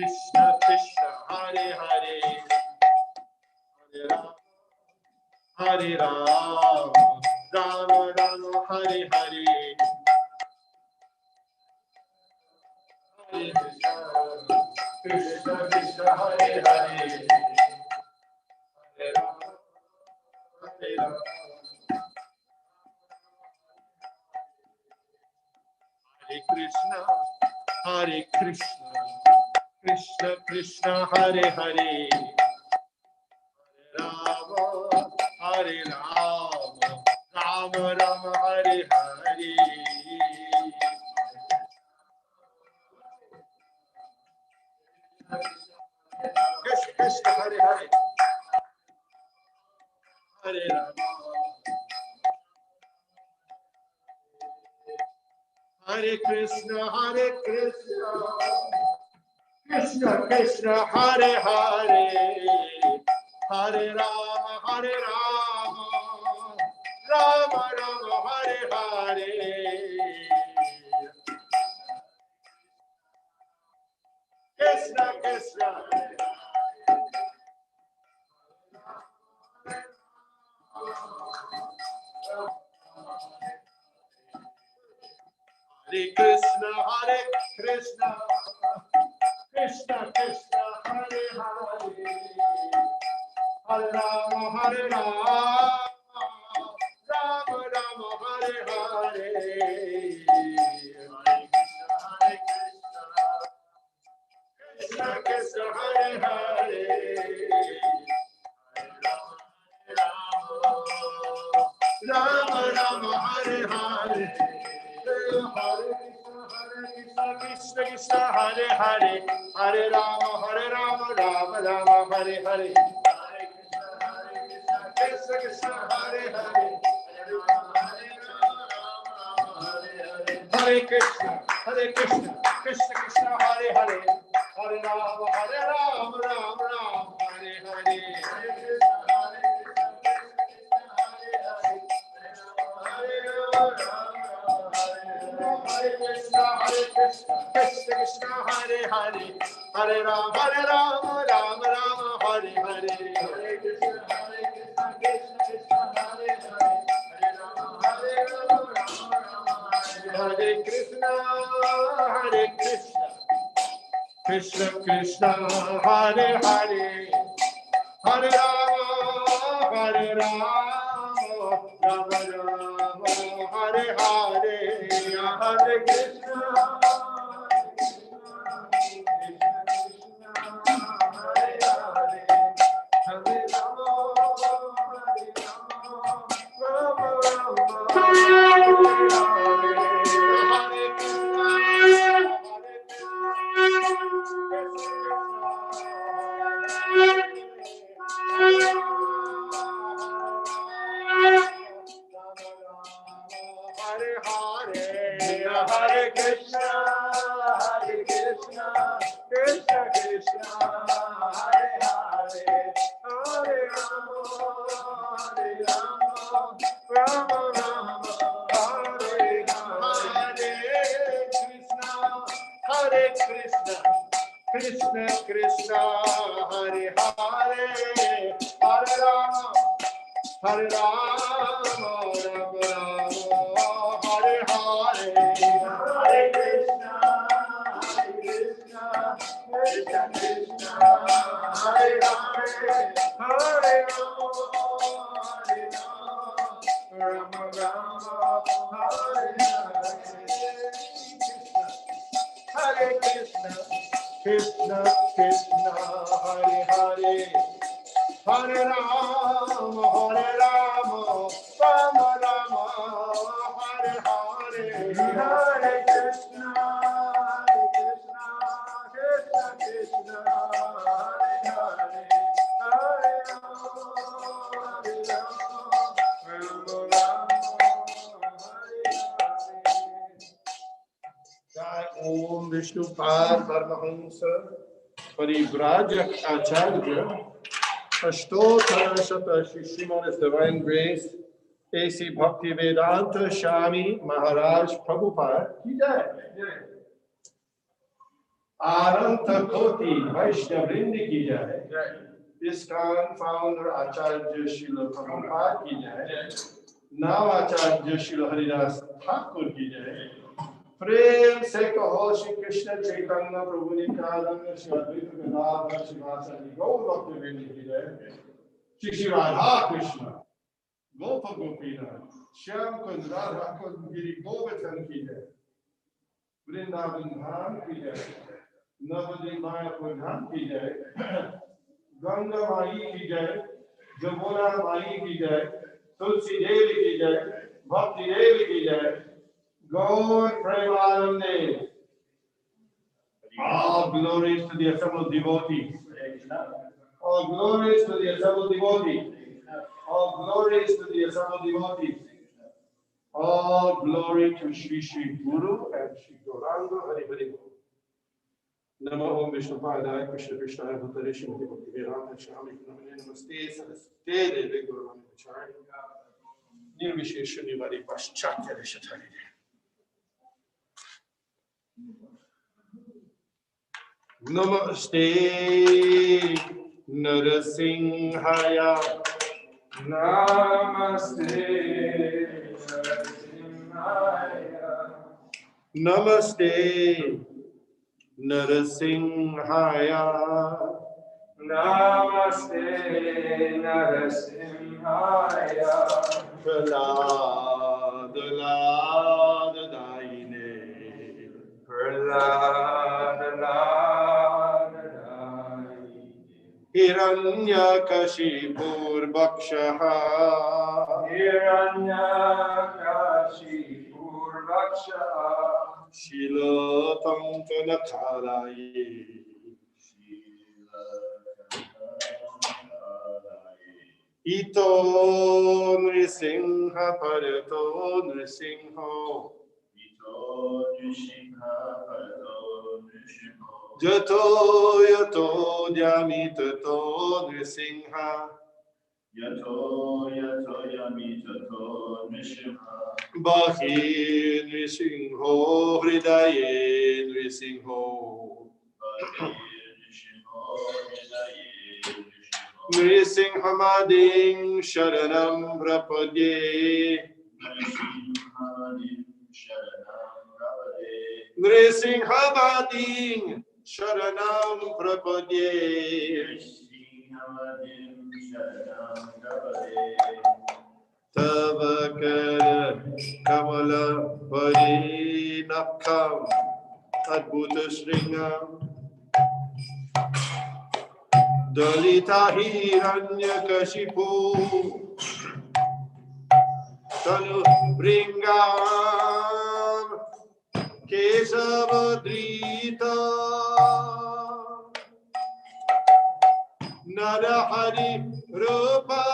Krishna Krishna Hare Hare Hare Ram, Ram Ram, Hare Hare, Hare Krishna, Krishna Krishna, Hare Hare, Hare Ram, Hare Ram, Hare Krishna, Hare Krishna, Krishna Krishna, Hare Hare, Rama, Hare Rama, Rama Rama, Hare Hare. Krishna Krishna, Hare Hare, Hare Rama, Hare Krishna, Hare Krishna, Krishna Krishna, Hare Hare, Hare Rama, Hare Rama, Rama Rama, Hare Hare. Krishna Krishna, Hare Krishna, Hare Krishna, Krishna Krishna, Hare Hare, Hare Rama, Hare Rama, Rama Rama, Hare Hare. Krishna Krishna, Hare Hare, Rama Rama, Hare Hare, Krishna Krishna, Hare Hare, Hare Rama, Rama Rama, Hare Hare, Krishna Krishna, Hare Hare, Hare Krishna, Krishna Krishna, Hare Hare, Hare Rama, Rama Rama, Hare Hare. Hare Krishna, Krishna Krishna, Hare Hare, Hare Rama, Rama Rama, Hare Hare. Hare Krishna, Krishna Krishna, Hare Hare, Hare Rama, Rama Rama, Hare Krishna, Krishna Krishna, Hare Hare, Hare Rama, Rama Rama, Hare Hare. Hare Krishna, Hare Hare, Hare Rama, Rama Rama, Hare Hare. Hare Krishna, Hare Krishna, Krishna Krishna, Hare Hare, Hare Rama, Rama Rama, Hare Hare. Hare Krishna, Krishna Krishna, Hare Hare, Hare Rama, Rama Rama, Hare Hare. Hare Krishna, Krishna Krishna, Hare Hare, Hare Rama, Rama Rama, Hare Hare. Hare Krishna, Krishna Krishna, Hare Hare, Hare Rama, Rama Rama, Hare Hare. Hare Krishna, Krishna Krishna, Hare Hare, Hare Rama, Rama Rama, Hare Hare. Jai Om Vishnupad Paramahamsa Parivrajak Acharya Ashtotara Shata Shishimon Divine Grace A.C. Bhaktivedanta Swami Maharaj Prabhupada Ki Jai. Aranta Koti Vaishnavrinda Ki Jai. ISKCON founder Acharya Srila Prabhupada ki jai. Now Acharya Srila Haridas Thakur ki jai. प्रेम से कहो श्री कृष्ण चैतन्य प्रभु नित्यानंद श्री अद्वैत गदाधर श्रीवासादि गौर भक्तवृंद की जय। श्री श्री राधा कृष्ण गोप गोपीनाथ श्याम कुंज राधा कुंज गिरि गोवर्धन की जय। वृंदावन धाम की जय। नवद्वीप मायापुर धाम की जय। गंगा माई की जय। जमुना माई की जय। तुलसी देवी की जय। भक्ति देवी की जय। Gaur Premanande. All glories to the assembled devotees. All glories to the assembled devotees. All glories to the assembled devotees. All glory to Shri Shri Guru and Shri Gauranga Hari Hari. Namo Om Vishnu Padaya Krishna Krishna Bhutare Shrimati Bhakti Vedanta Swami Namane Namaste Saraswate Deve Guru Vamidacharya Nirvishesha Nivari Paschatya Reshatari. Namaste Narasimhaya. Namaste Narasimhaya. Namaste Narasimhaya. Namaste Narasimhaya. Prahlada Lada Daine. Prahlada Lada Daine. Hiranyakashipur Bhakshaha. Hiranyakashipur Bhakshaha. Shilotam Tanakaraye. Ito Nrisingha Parato Nrisingho. Ito Nrisingha Parato Nrisingho. Jato Yato Dyamitato Nrisingha. Yato Yato Dyamitato Nrisingha. Bahi Nrisingho Hridaye Nrisingho. Nrisinghamading Sharanam Prapadye. Nrisinghamading Sharanam Prapadye. Tavakara Kamala Parinakam Adbhuta Sringam Dalita Hiranyakashipu Tanu Bringam Kesavadrita Narahari Rupa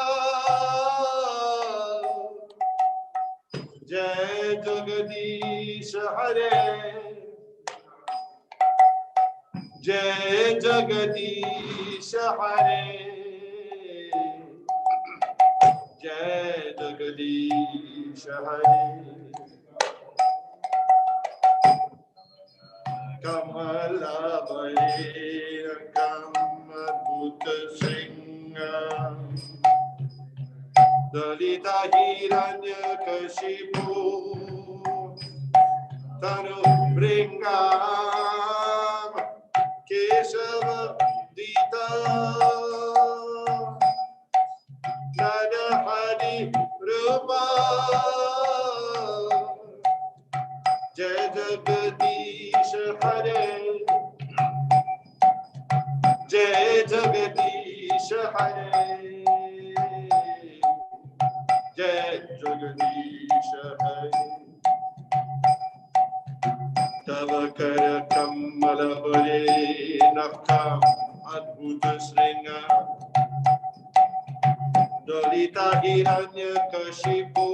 Jai Jagadish Hare Jai Jagadish Hare Jai Jagadish Hare Kamala Bhaira Kamadbhuta Sringam Dalita Hiranyakashipu Tanu Bringam Kesava Dita Narahari Rupa Jai Jagadish Hare Jai Jagadish Hare Jai Jagadish Hare Tavakara Kamala Parinakam Adbhuta Sringam Dalita Hiranyakashipu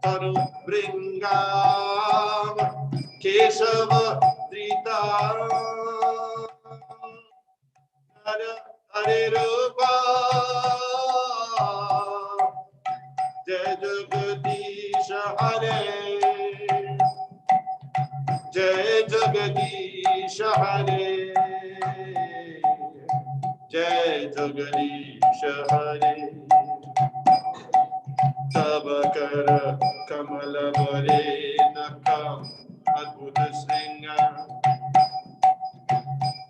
Tanu Bringam Kesava Drita Hare Rupa Jai Jagadish Hare Jai Jagadish Hare Jai Jagadish Hare. Tabakara Kamala Bare Nakam Adbhuta Sringa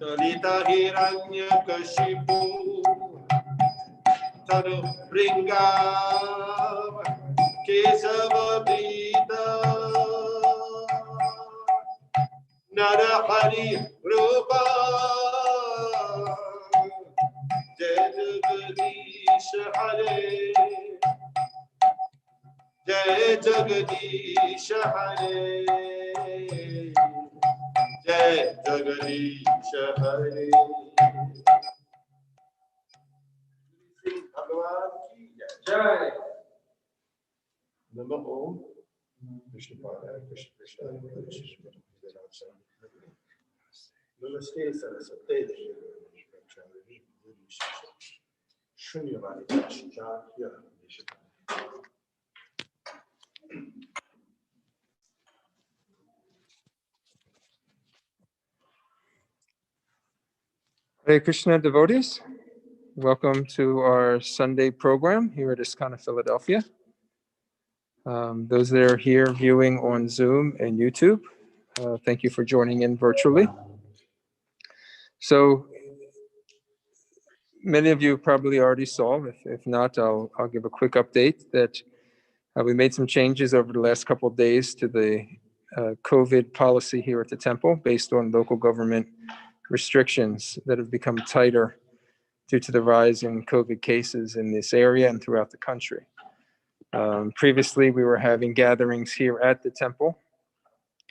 Dalita Hiranya Kashipu Tadu Bringa Kesava Vita Narahari Rupa Jai Jagadish Hare Jai Jagadish Hare Jai Jagadish Hare Bhagavan ki Jai Namo Krishna Pada Krishna Krishna Namaste Saraswate Shunyavadi Shakya Hare Krishna devotees, welcome to our Sunday program here at ISKCON Philadelphia. Those that are here viewing on Zoom and YouTube, thank you for joining in virtually. So many of you probably already saw, if not, I'll give a quick update that we made some changes over the last couple of days to the COVID policy here at the temple based on local government restrictions that have become tighter due to the rise in COVID cases in this area and throughout the country. Previously, we were having gatherings here at the temple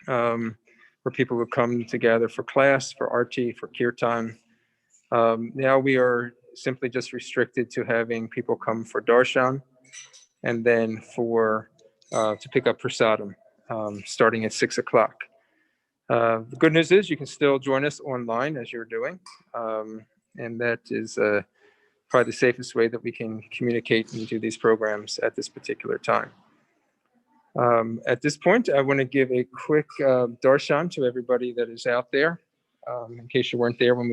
where people would come to gather for class, for arti, for kirtan. Now we are simply just restricted to having people come for darshan and then to pick up prasadam starting at 6 o'clock. The good news is you can still join us online as you're doing. And that is probably the safest way that we can communicate and do these programs at this particular time. At this point, I want to give a quick darshan to everybody that is out there, in case you weren't there when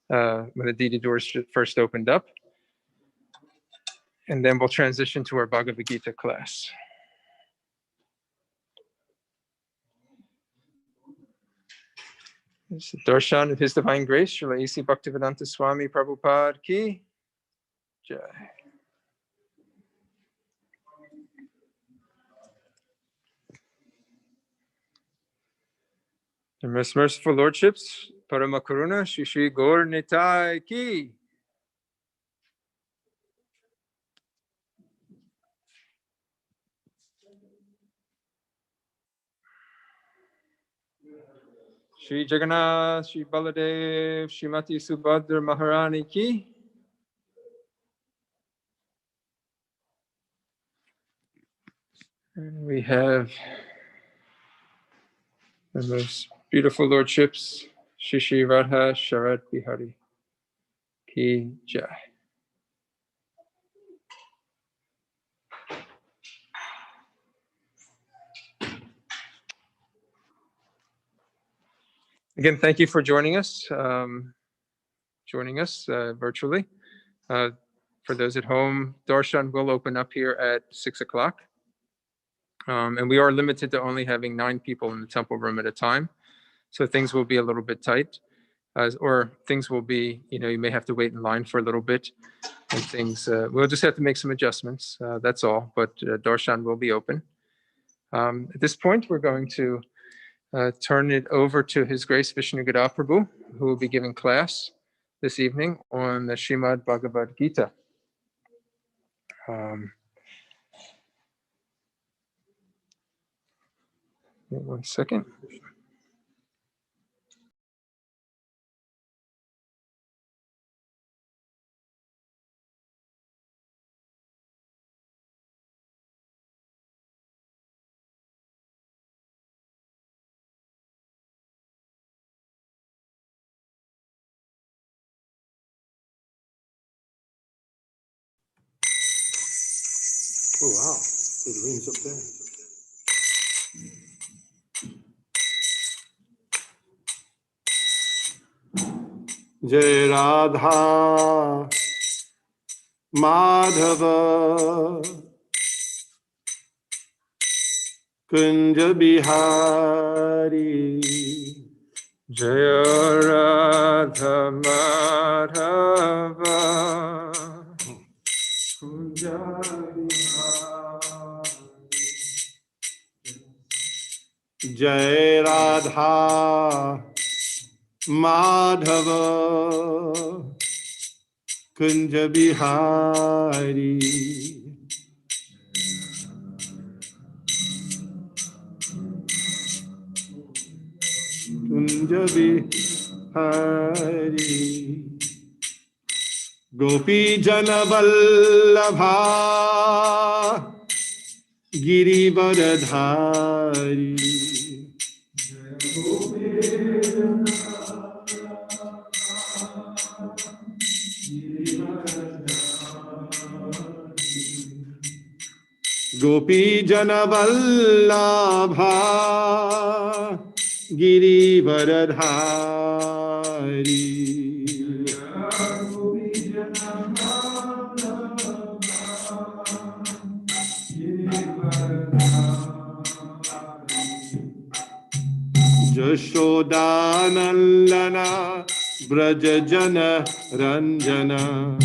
when the Didi doors first opened up. And then we'll transition to our Bhagavad Gita class. This is darshan of His Divine Grace, Srila A.C. Bhaktivedanta Swami Prabhupada Ki Jai. The most merciful lordships, Parama Karuna, Shri Shri Gaur Nitai Ki. Shri Jagannath, Shri Baladev, Shrimati Subhadra Maharani Ki. And we have the most beautiful lordships, Shri Shri Radha Sharad Bihari Ki Jai. Again, thank you for joining us virtually. For those at home, darshan will open up here at 6 o'clock. And we are limited to only having 9 people in the temple room at a time. So things will be a little bit tight, or things will be, you may have to wait in line for a little bit, and things, we'll just have to make some adjustments, that's all, but darshan will be open. At this point, we're going to turn it over to His Grace Vishnu Gada Prabhu, who will be giving class this evening on the Srimad Bhagavad Gita. One second. Oh wow, it rings up there. Jai Radha Madhava Kunja Bihari. Jaya Radha Madhava Kunja Jai Radha Madhava Kunja Bihari. Kunja Bihari. Gopi Jana Vallabha Girivardhari. Gopi Jana Vallabha Girivardhari. Jashodanandana Braja Jana Ranjana.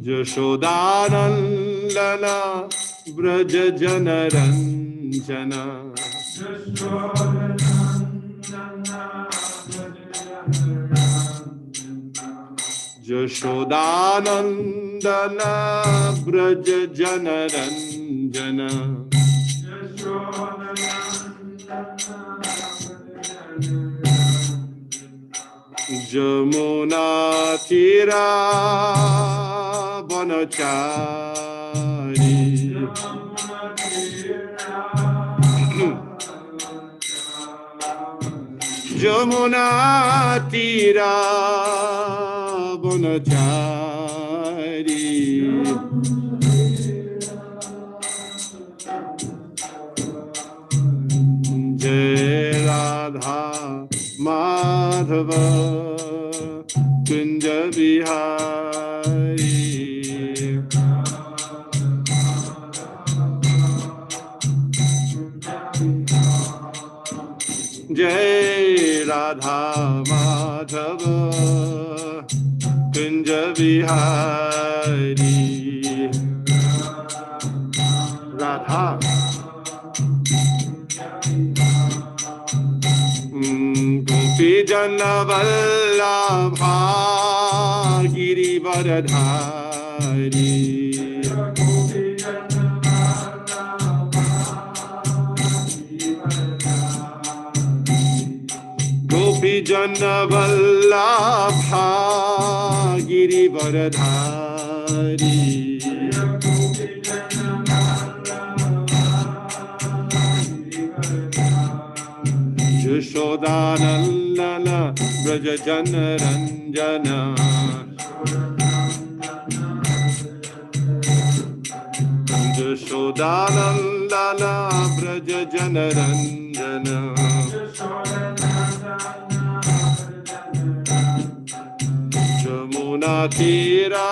Jashodanandana Braja Jana Ranjana. Jashodanandana Braja Jana Ranjana. Jamuna Tira Banachari. Jamuna Tira Banachari. Jai Radha Madhava Kunja Bihari. Jai Radha Madhava Kunja Bihari. Radha Gopi Jana Vallabha Girivardhari. Gopi Jana Vallabha Girivardhari. Jashodanandana Braja Jana Ranjana. Jashodanandana Braja Jana Ranjana. Jamuna Tira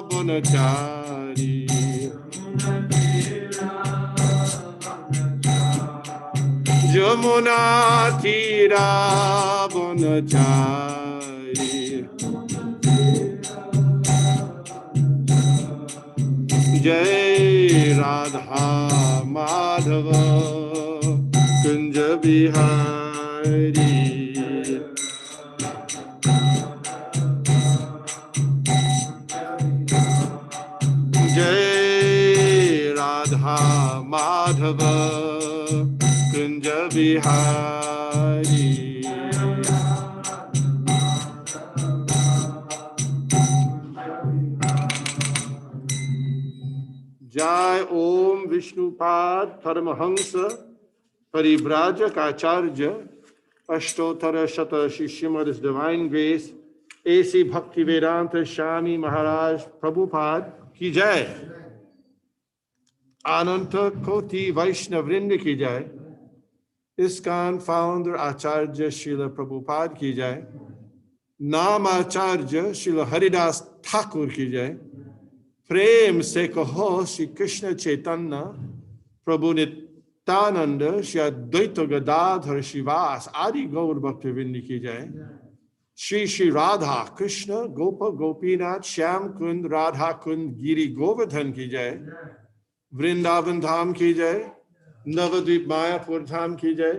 Banachari. Jamuna Tira Banachari. Jai Radha Madhava Kunja Bihari. Jai Radha Madhava Kunja Bihari. Jai Om Vishnupad Paramahansa Parivrajak Acharya Ashtotara Shata Shishimad His Divine Grace A.C. Bhaktivedanta Swami Maharaj Prabhupada Ki Jai. अनंत कोटि वैष्णव वृंद की जय। ISKCON founder Acharya Srila Prabhupada की जय। नाम आचार्य श्रील हरिदास ठाकुर की जय। प्रेम से कहो श्री कृष्ण चैतन्य प्रभु नित्यानंद श्री अद्वैत गदाधर शिवास आदि गौर भक्तवृंद की जय। श्री श्री राधा कृष्ण गोप गोपीनाथ श्याम कुंद राधा कुंद गिरी गोवर्धन की जय। वृंदावन धाम की जय। नवद्वीप मायापुर धाम की जय।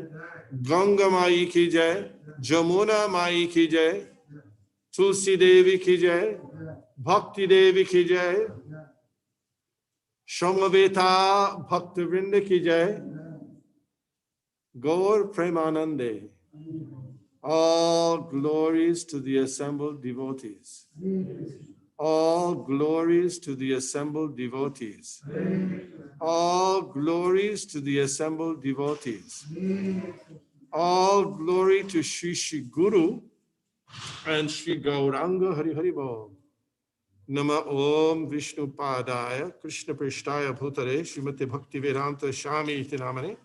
गंगा माई की जय। जमुना माई की जय। तुलसी देवी की जय। भक्ति देवी की जय। समवेता भक्त वृंद की जय। गौर प्रेमानंदे। All glories to the assembled devotees. All glories to the assembled devotees. All glories to the assembled devotees. All glory to Shri Shri Guru and Shri Gauranga Hari Hari Bol. Nama Om Vishnu Padaya Krishna Prishtaya Bhutare Srimati Bhakti Vedanta Shami Iti Namane.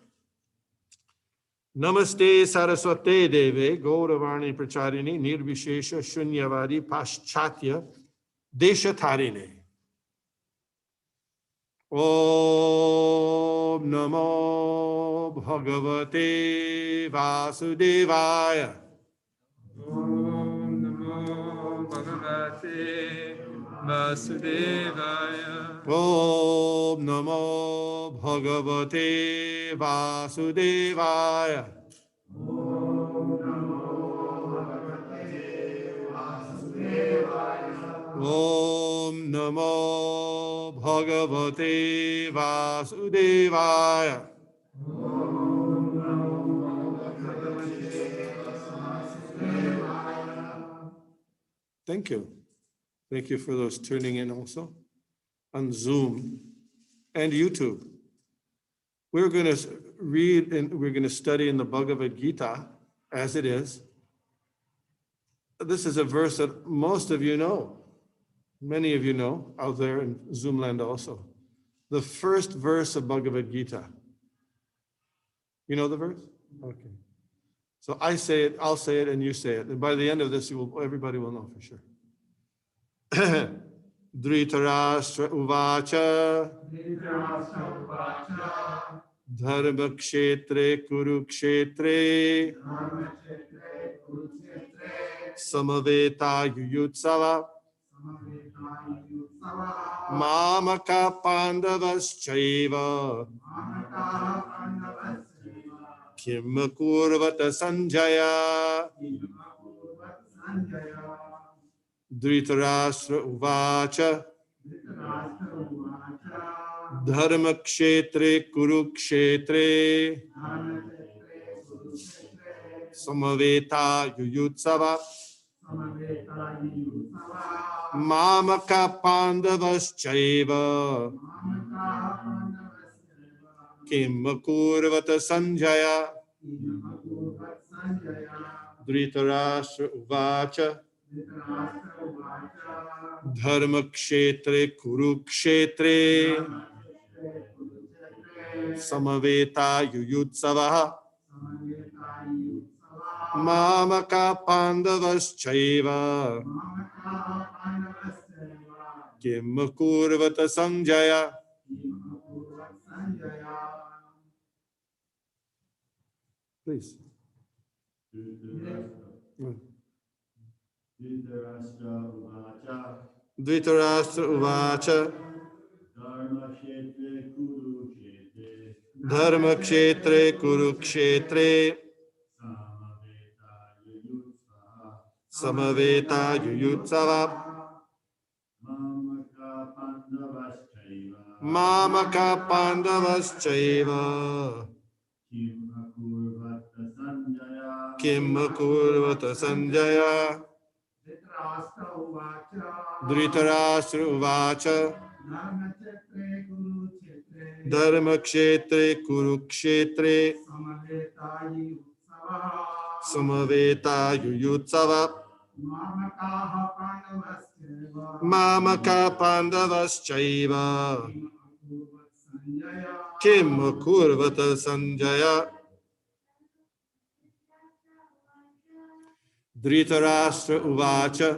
Namaste Saraswate Deve Gauravani Pracharini Nirvishesha Shunyavadi Paschatya Deshatharine. Om Namo Bhagavate Vasudevaya. Om Namo Bhagavate Vasudevaya. Om Namo Bhagavate Vasudevaya. Om Namo Bhagavate Vasudevaya. Thank you. Thank you for those tuning in also on Zoom and YouTube. We're going to read and we're going to study in the Bhagavad Gita as it is. This is a verse that most of you know. Many of you know out there in Zoom land also. The first verse of Bhagavad Gita. You know the verse? Okay. So I say it, I'll say it, and you say it. And by the end of this, everybody will know for sure. Dhritarashtra uvacha dharma kshetre kurukshetre samaveta yuyutsava mamaka pandavaschaiva kim kurvata sanjaya. Dhritarashtra uvacha dharma kshetre kurukshetre samaveta yuyutsava mamaka pandavaschaiva kim kurvata sanjaya. Dhritarashtra uvacha dharma kshetre kurukshetre samaveta yuyutsava mamaka pandavaschaiva kim kurvata sanjaya. Please. Dhritarashtra uvacha dharma kshetre kurukshetre samaveta yuyutsava mamaka pandavaschaiva kim kurvata sanjaya. Dhritarashtra uvacha dharma kshetre kurukshetre samaveta yuyutsava mamaka pandavaschaiva Kim Kurvata Sanjaya. Dhritarashtra Uvacha.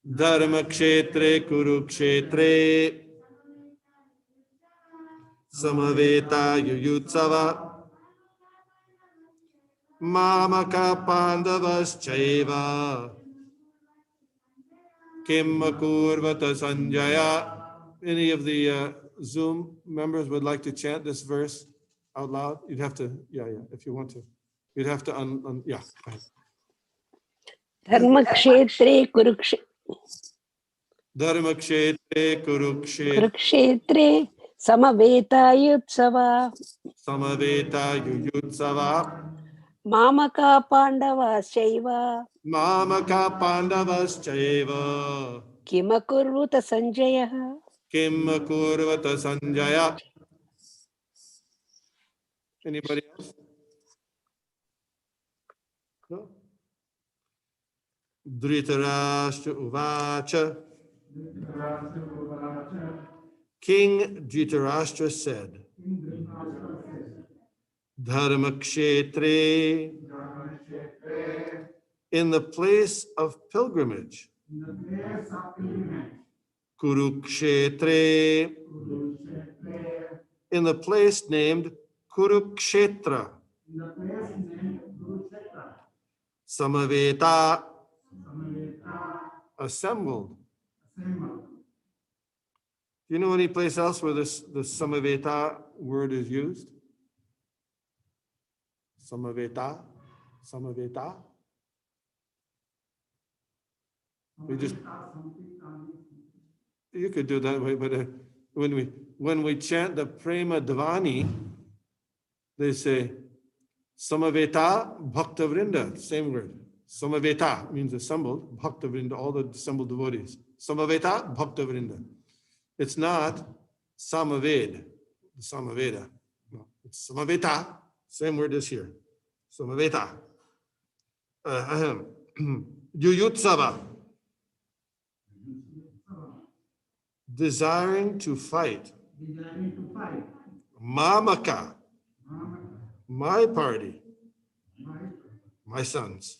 Dharma Kshetre Kurukshetre. Samaveta Yuyutsava. Mamaka Pandavas Chaiva. Kim Kurvata Sanjaya. Any of the Zoom members would like to chant this verse out loud? You'd have to, if you want to. You'd have to, yeah. Dharmakshetre Kurukshetre Kurukshetre Samavetayutsava Samaveta Yuyutsava. Mamaka Pandavashaiva Mamaka Pandavas Chaiva. Kimakurvuta Sanjaya. Kim Kurvata Sanjaya. Anybody else? No? Dhritarashtra Uvacha. King Dhritarashtra said, Dharma Kshetre, in the place of pilgrimage. Kurukshetre, in the place named Kurukshetra. Samaveta, assembled. Do you know any place else where the Samaveta word is used? Samaveta? You could do that way, but when we chant the Prema Dvani, they say Samaveta Bhakta Vrinda, same word. Samaveta means assembled, Bhakta Vrinda, all the assembled devotees. Samaveta Bhakta Vrinda. It's not Samaved, Samaveda. No, it's Samaveta, same word as here. Samaveta. Yuyutsava. Desiring to fight. Mamaka. My party. My sons.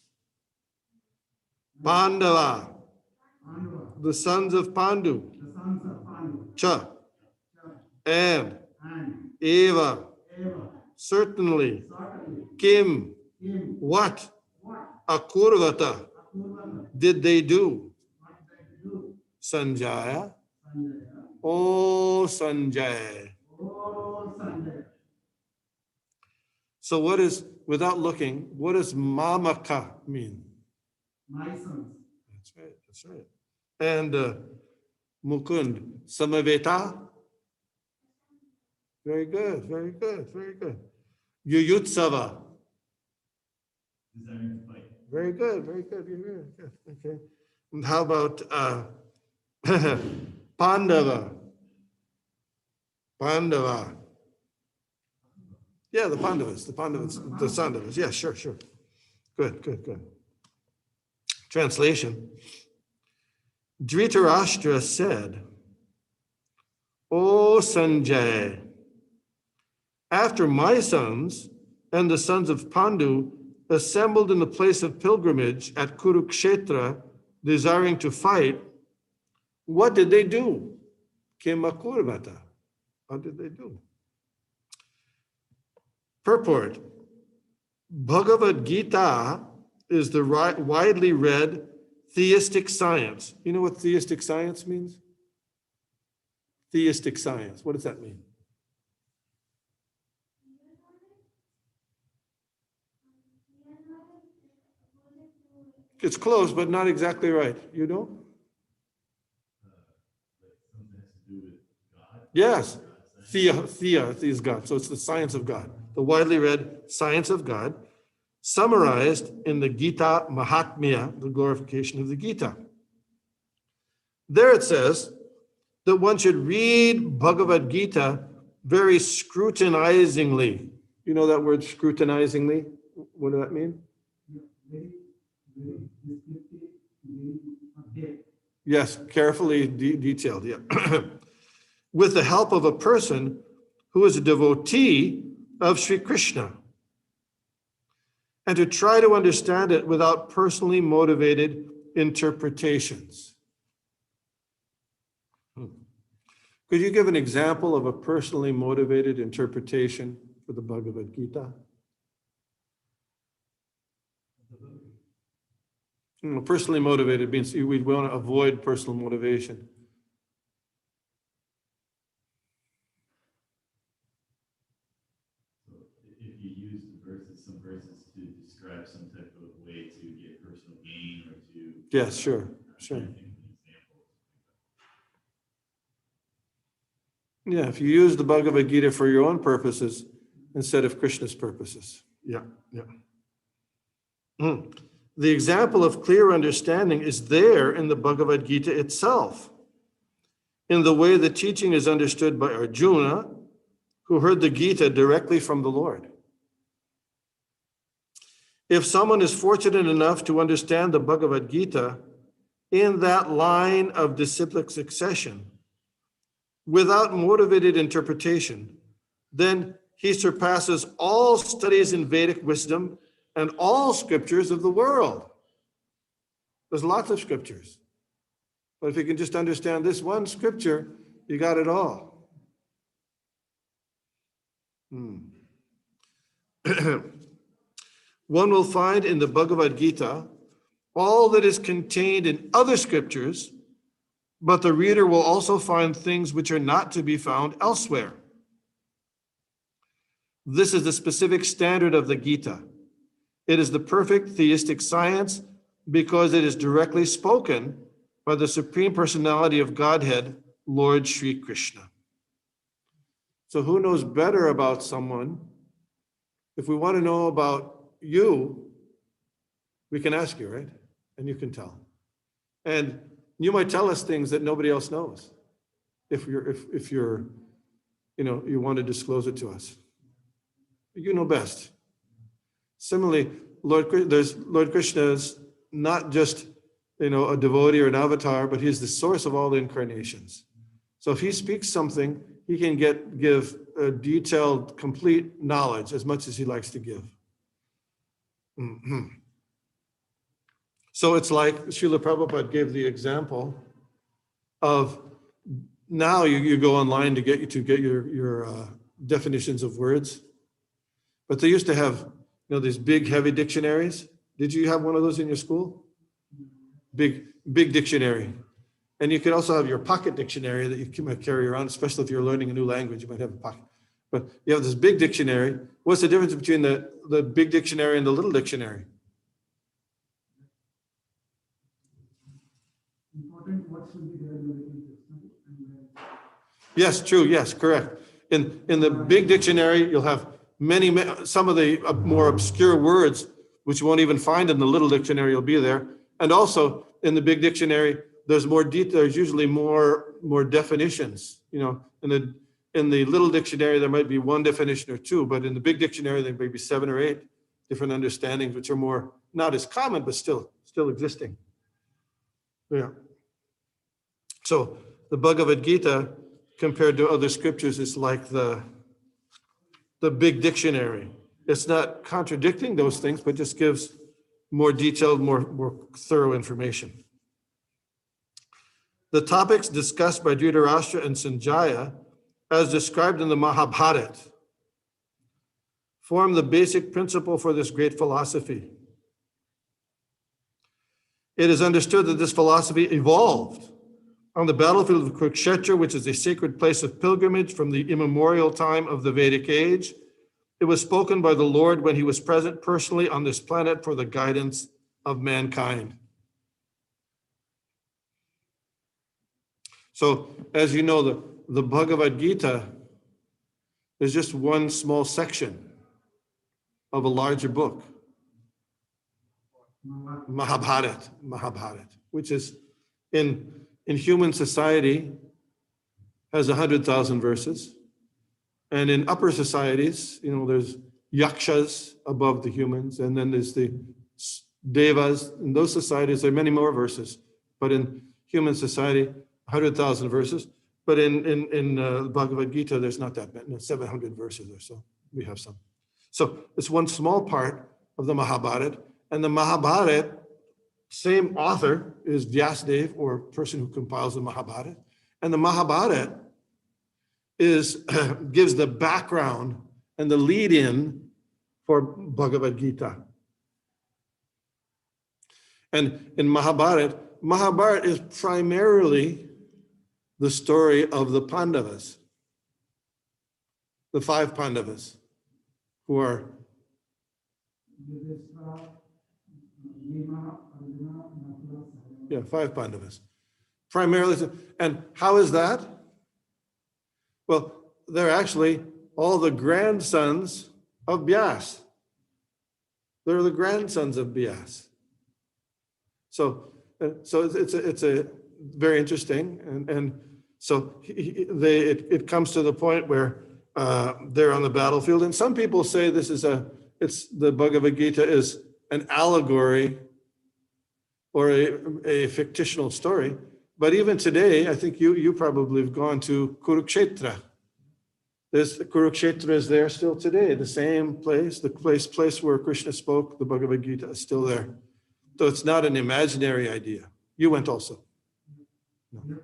Pandava. The sons of Pandu. Cha. And. Eva. Certainly. Kim. What? Akurvata. Did they do? Sanjaya. Oh, Sanjay. So what is, without looking, what does Mamaka mean? My sons. That's right. And Mukund, Samaveta? Very good. Yuyutsava. Very good. You're good. Okay. And how about Pandava? Yeah, the Pandavas, the Sandavas. Yeah, sure. Good. Translation. Dhritarashtra said, O Sanjay, after my sons and the sons of Pandu assembled in the place of pilgrimage at Kurukshetra, desiring to fight, what did they do? Kimakurvata. What did they do? Purport. Bhagavad Gita is the widely read theistic science. You know what theistic science means? Theistic science. What does that mean? It's close, but not exactly right. You know? Yes. Thea is God. So it's the science of God. The widely read science of God, summarized in the Gita Mahatmya, the glorification of the Gita. There it says that one should read Bhagavad Gita very scrutinizingly. You know that word scrutinizingly? What does that mean? Yes, carefully detailed, yeah. with the help of a person who is a devotee of Sri Krishna, and to try to understand it without personally motivated interpretations. Could you give an example of a personally motivated interpretation for the Bhagavad Gita? Personally motivated means we want to avoid personal motivation. If you use the verses, some verses to describe some type of way to get personal gain or to... Yes, sure. Yeah, if you use the Bhagavad Gita for your own purposes instead of Krishna's purposes. Yeah. The example of clear understanding is there in the Bhagavad Gita itself, in the way the teaching is understood by Arjuna, who heard the Gita directly from the Lord. If someone is fortunate enough to understand the Bhagavad Gita in that line of disciplic succession, without motivated interpretation, then he surpasses all studies in Vedic wisdom and all scriptures of the world. There's lots of scriptures. But if you can just understand this one scripture, you got it all. One will find in the Bhagavad Gita all that is contained in other scriptures, but the reader will also find things which are not to be found elsewhere. This is the specific standard of the Gita. It is the perfect theistic science because it is directly spoken by the Supreme Personality of Godhead, Lord Sri Krishna. So who knows better about someone? If we want to know about you, we can ask you, right? And you can tell. And you might tell us things that nobody else knows if you're, you want to disclose it to us. You know best. Similarly, Lord Krishna is not just, a devotee or an avatar, but he's the source of all the incarnations. So if he speaks something, he can give a detailed, complete knowledge as much as he likes to give. So it's like Srila Prabhupada gave the example of now you go online to get your definitions of words, but they used to have these big heavy dictionaries. Did you have one of those in your school? Big dictionary. And you could also have your pocket dictionary that you might carry around, especially if you're learning a new language, you might have a pocket. But you have this big dictionary. What's the difference between the big dictionary and the little dictionary? Important what should be there in the Yes, true. Yes, correct. In the big dictionary, you'll have some of the more obscure words, which you won't even find in the little dictionary, will be there. And also in the big dictionary, there's more detail. There's usually more definitions. In the little dictionary, there might be one definition or two, but in the big dictionary, there may be 7 or 8 different understandings, which are more not as common, but still existing. Yeah. So the Bhagavad Gita, compared to other scriptures, is like the big dictionary. It's not contradicting those things, but just gives more detailed, more thorough information. The topics discussed by Dhritarashtra and Sanjaya, as described in the Mahabharata, form the basic principle for this great philosophy. It is understood that this philosophy evolved on the battlefield of Kurukshetra, which is a sacred place of pilgrimage from the immemorial time of the Vedic age. It was spoken by the Lord when he was present personally on this planet for the guidance of mankind. So, as you know, the Bhagavad Gita is just one small section of a larger book, Mahabharata, which is in human society has 100,000 verses. And in upper societies, there's yakshas above the humans, and then there's the devas. In those societies, there are many more verses. But in human society, 100,000 verses. But in Bhagavad Gita, there's not that many, 700 verses or so. We have some. So it's one small part of the Mahabharata. And the Mahabharata, same author is Vyasadeva, or person who compiles the Mahabharata. And the Mahabharata gives the background and the lead-in for Bhagavad Gita. And in Mahabharata is primarily the story of the Pandavas, the 5 Pandavas, who are Yudhishthira, Bhima, Arjuna, Nakula, Sahadeva. Yeah, 5 Pandavas. Primarily, and how is that? Well, they're actually all the grandsons of Vyas. They're the grandsons of Vyas. So it's a very interesting, and so it comes to the point where they're on the battlefield, and some people say this is the Bhagavad Gita is an allegory or a fictional story. But even today, I think you probably have gone to Kurukshetra. Kurukshetra is there still today, the same place, the place where Krishna spoke, the Bhagavad Gita is still there. So it's not an imaginary idea. You went also? No.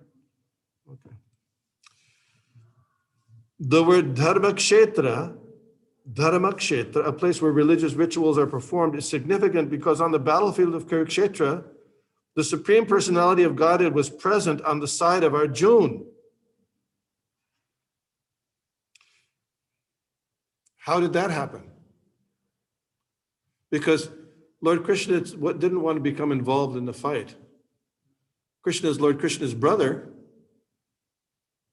Okay. The word Dharmakshetra, a place where religious rituals are performed, is significant because on the battlefield of Kurukshetra, the Supreme Personality of Godhead was present on the side of Arjuna. How did that happen? Because Lord Krishna didn't want to become involved in the fight. Lord Krishna's brother,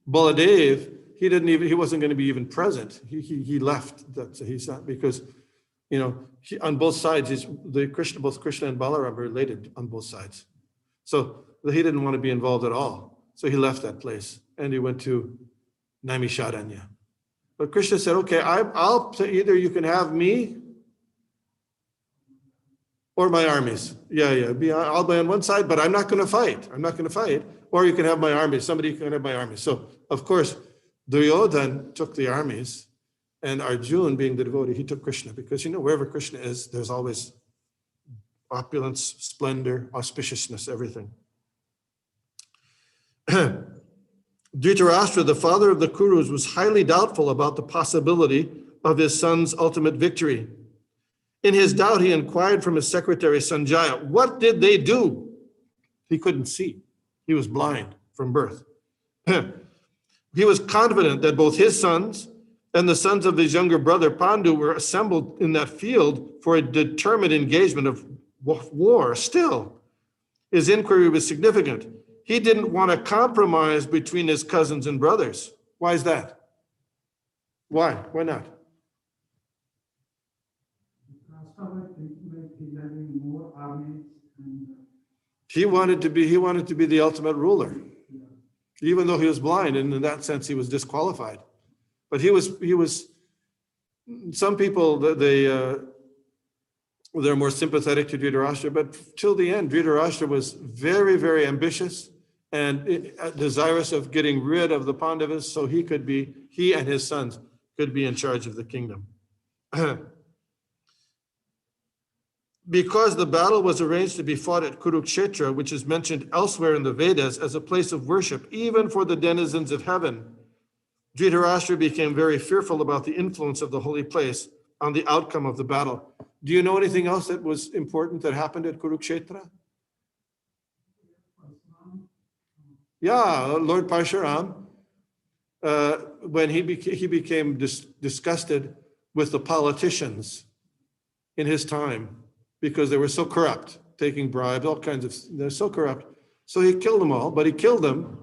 Baladev, he wasn't going to be even present. He left. So he's not, because, on both sides, both Krishna and Balaram are related on both sides. So he didn't want to be involved at all. So he left that place and he went to Naimisharanya. But Krishna said, okay, either you can have me or my armies. I'll be on one side, but I'm not going to fight. Or you can have my armies. Somebody can have my armies. So, of course, Duryodhan took the armies, and Arjuna, being the devotee, he took Krishna, because wherever Krishna is, there's always opulence, splendor, auspiciousness, everything. Dhritarashtra, the father of the Kurus, was highly doubtful about the possibility of his son's ultimate victory. In his doubt, he inquired from his secretary Sanjaya, what did they do? He couldn't see. He was blind from birth. He was confident that both his sons and the sons of his younger brother Pandu were assembled in that field for a determined engagement of war. Still, his inquiry was significant. He didn't want to compromise between his cousins and brothers. Why is that? Why? Why not? Rashtra thinking like he's having more armies and He wanted to be the ultimate ruler, even though he was blind, and in that sense he was disqualified. But he was. Some people they're more sympathetic to Dhritarashtra, but till the end, Dhritarashtra was very, very ambitious and desirous of getting rid of the Pandavas, so he and his sons could be in charge of the kingdom. Because the battle was arranged to be fought at Kurukshetra, which is mentioned elsewhere in the Vedas as a place of worship, even for the denizens of heaven, Dhritarashtra became very fearful about the influence of the holy place on the outcome of the battle. Do you know anything else that was important that happened at Kurukshetra? Yeah, Lord Parshuram, when he became disgusted with the politicians in his time, because they were so corrupt, taking bribes, all kinds of, they're so corrupt. So he killed them all, but he killed them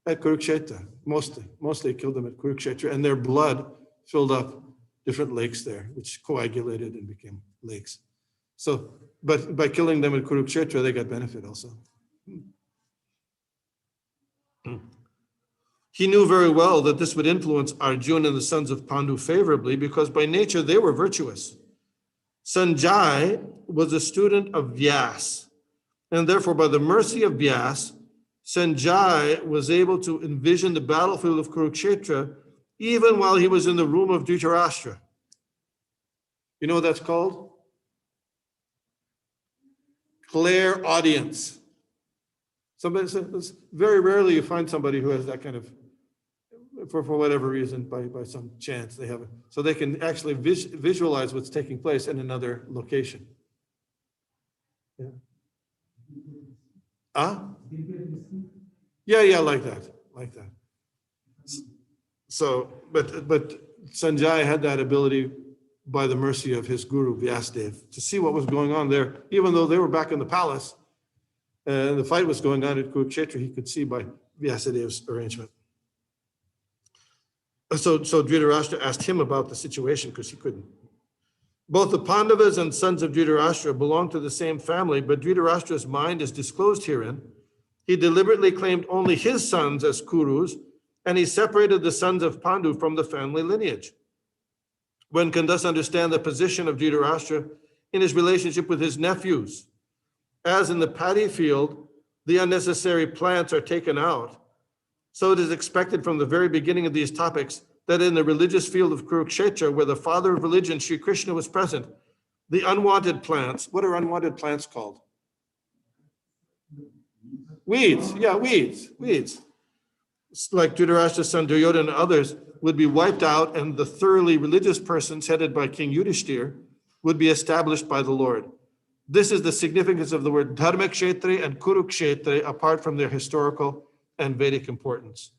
at Kurukshetra, mostly he killed them at Kurukshetra, and their blood filled up different lakes there, which coagulated and became lakes. So, but by killing them at Kurukshetra, they got benefit also. He knew very well that this would influence Arjuna and the sons of Pandu favorably, because by nature they were virtuous. Sanjay was a student of Vyas, and therefore by the mercy of Vyas, Sanjay was able to envision the battlefield of Kurukshetra even while he was in the room of Dhritarashtra. You know what that's called? Clairaudience. Somebody says, very rarely you find somebody who has that kind of, for whatever reason, by some chance they have it. So they can actually visualize what's taking place in another location. Yeah. Yeah, like that. So, but Sanjay had that ability by the mercy of his guru Vyasadeva to see what was going on there, even though they were back in the palace and the fight was going on at Kurukshetra. He could see by Vyasadeva's arrangement. So Dhritarashtra asked him about the situation because he couldn't. Both the Pandavas and sons of Dhritarashtra belong to the same family, but Dhritarashtra's mind is disclosed herein. He deliberately claimed only his sons as Kurus, and he separated the sons of Pandu from the family lineage. One can thus understand the position of Dhritarashtra in his relationship with his nephews. As in the paddy field, the unnecessary plants are taken out, so it is expected from the very beginning of these topics that in the religious field of Kurukshetra, where the father of religion, Sri Krishna, was present, the unwanted plants, what are unwanted plants called? Weeds, yeah, weeds. Like Dhritarashtra's son Duryodhana and others would be wiped out, and the thoroughly religious persons headed by King Yudhishthir would be established by the Lord. This is the significance of the word Dharmakshetra and Kurukshetra apart from their historical and Vedic importance.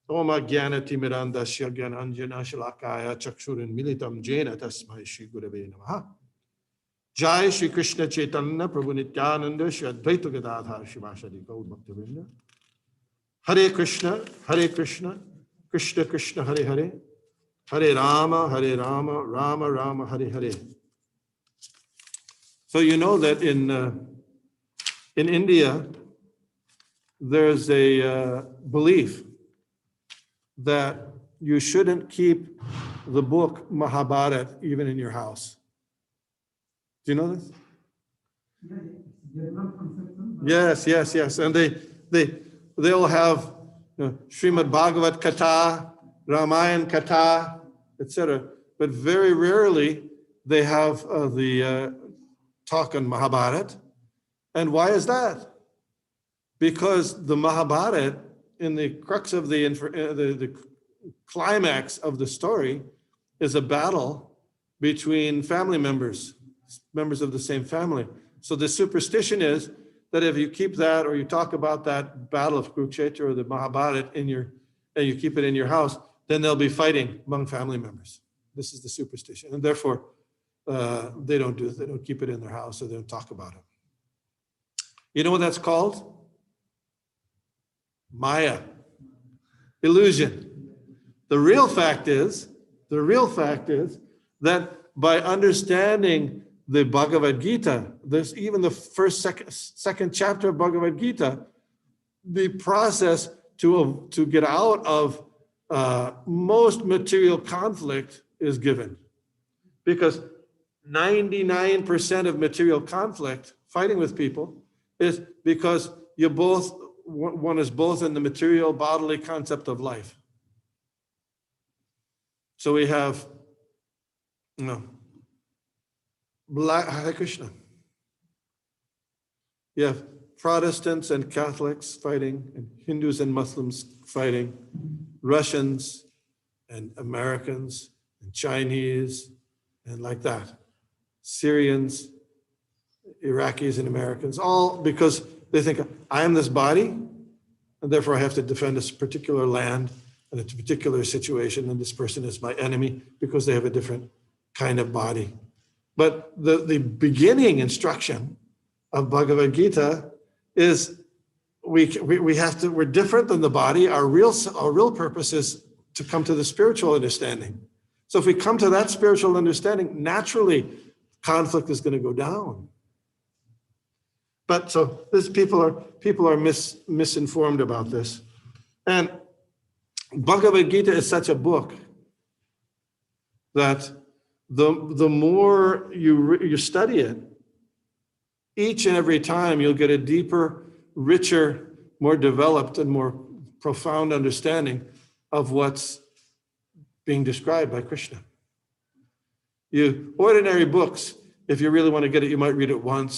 Oma Gyana Timirandasya Gyananjana Shalakaya Chakshurin Militam Jena Tasmai Shri Gurave Namaha. Jai Shri Krishna Chaitanya Prabhu Nityananda Shri Advaita Gadadhar Shivashadi Gaur Bhaktavinda. Hare Krishna, Krishna Krishna, Hare Hare, Hare Rama, Rama Rama, Hare Hare. So you know that in India, there's a belief that you shouldn't keep the book Mahabharata even in your house. Do you know this? Yes. And they'll have Srimad Bhagavat Katha, Ramayan Katha, etc. But very rarely they have the talk on Mahabharata. And why is that? Because the Mahabharata, in the crux of the climax of the story, is a battle between family members of the same family. So the superstition is that if you keep that or you talk about that battle of Kurukshetra or the Mahabharata and you keep it in your house, then they'll be fighting among family members. This is the superstition. And therefore, they don't keep it in their house, or they don't talk about it. You know what that's called? Maya, illusion. The real fact is that by understanding the Bhagavad Gita, there's even the second chapter of Bhagavad Gita, the process to get out of most material conflict is given. Because 99% of material conflict, fighting with people, is because one is both in the material bodily concept of life. So we have, Hare Krishna. You have Protestants and Catholics fighting, and Hindus and Muslims fighting, Russians and Americans and Chinese, and like that. Syrians, Iraqis and Americans, all because they think, I am this body, and therefore I have to defend this particular land and a particular situation, and this person is my enemy because they have a different kind of body. But the beginning instruction of Bhagavad Gita is we're different than the body. Our real purpose is to come to the spiritual understanding. So if we come to that spiritual understanding, naturally conflict is going to go down. But so this people are misinformed about this. And Bhagavad Gita is such a book that the more you study it, each and every time you'll get a deeper, richer, more developed and more profound understanding of what's being described by Krishna. Ordinary books, if you really want to get it, you might read it once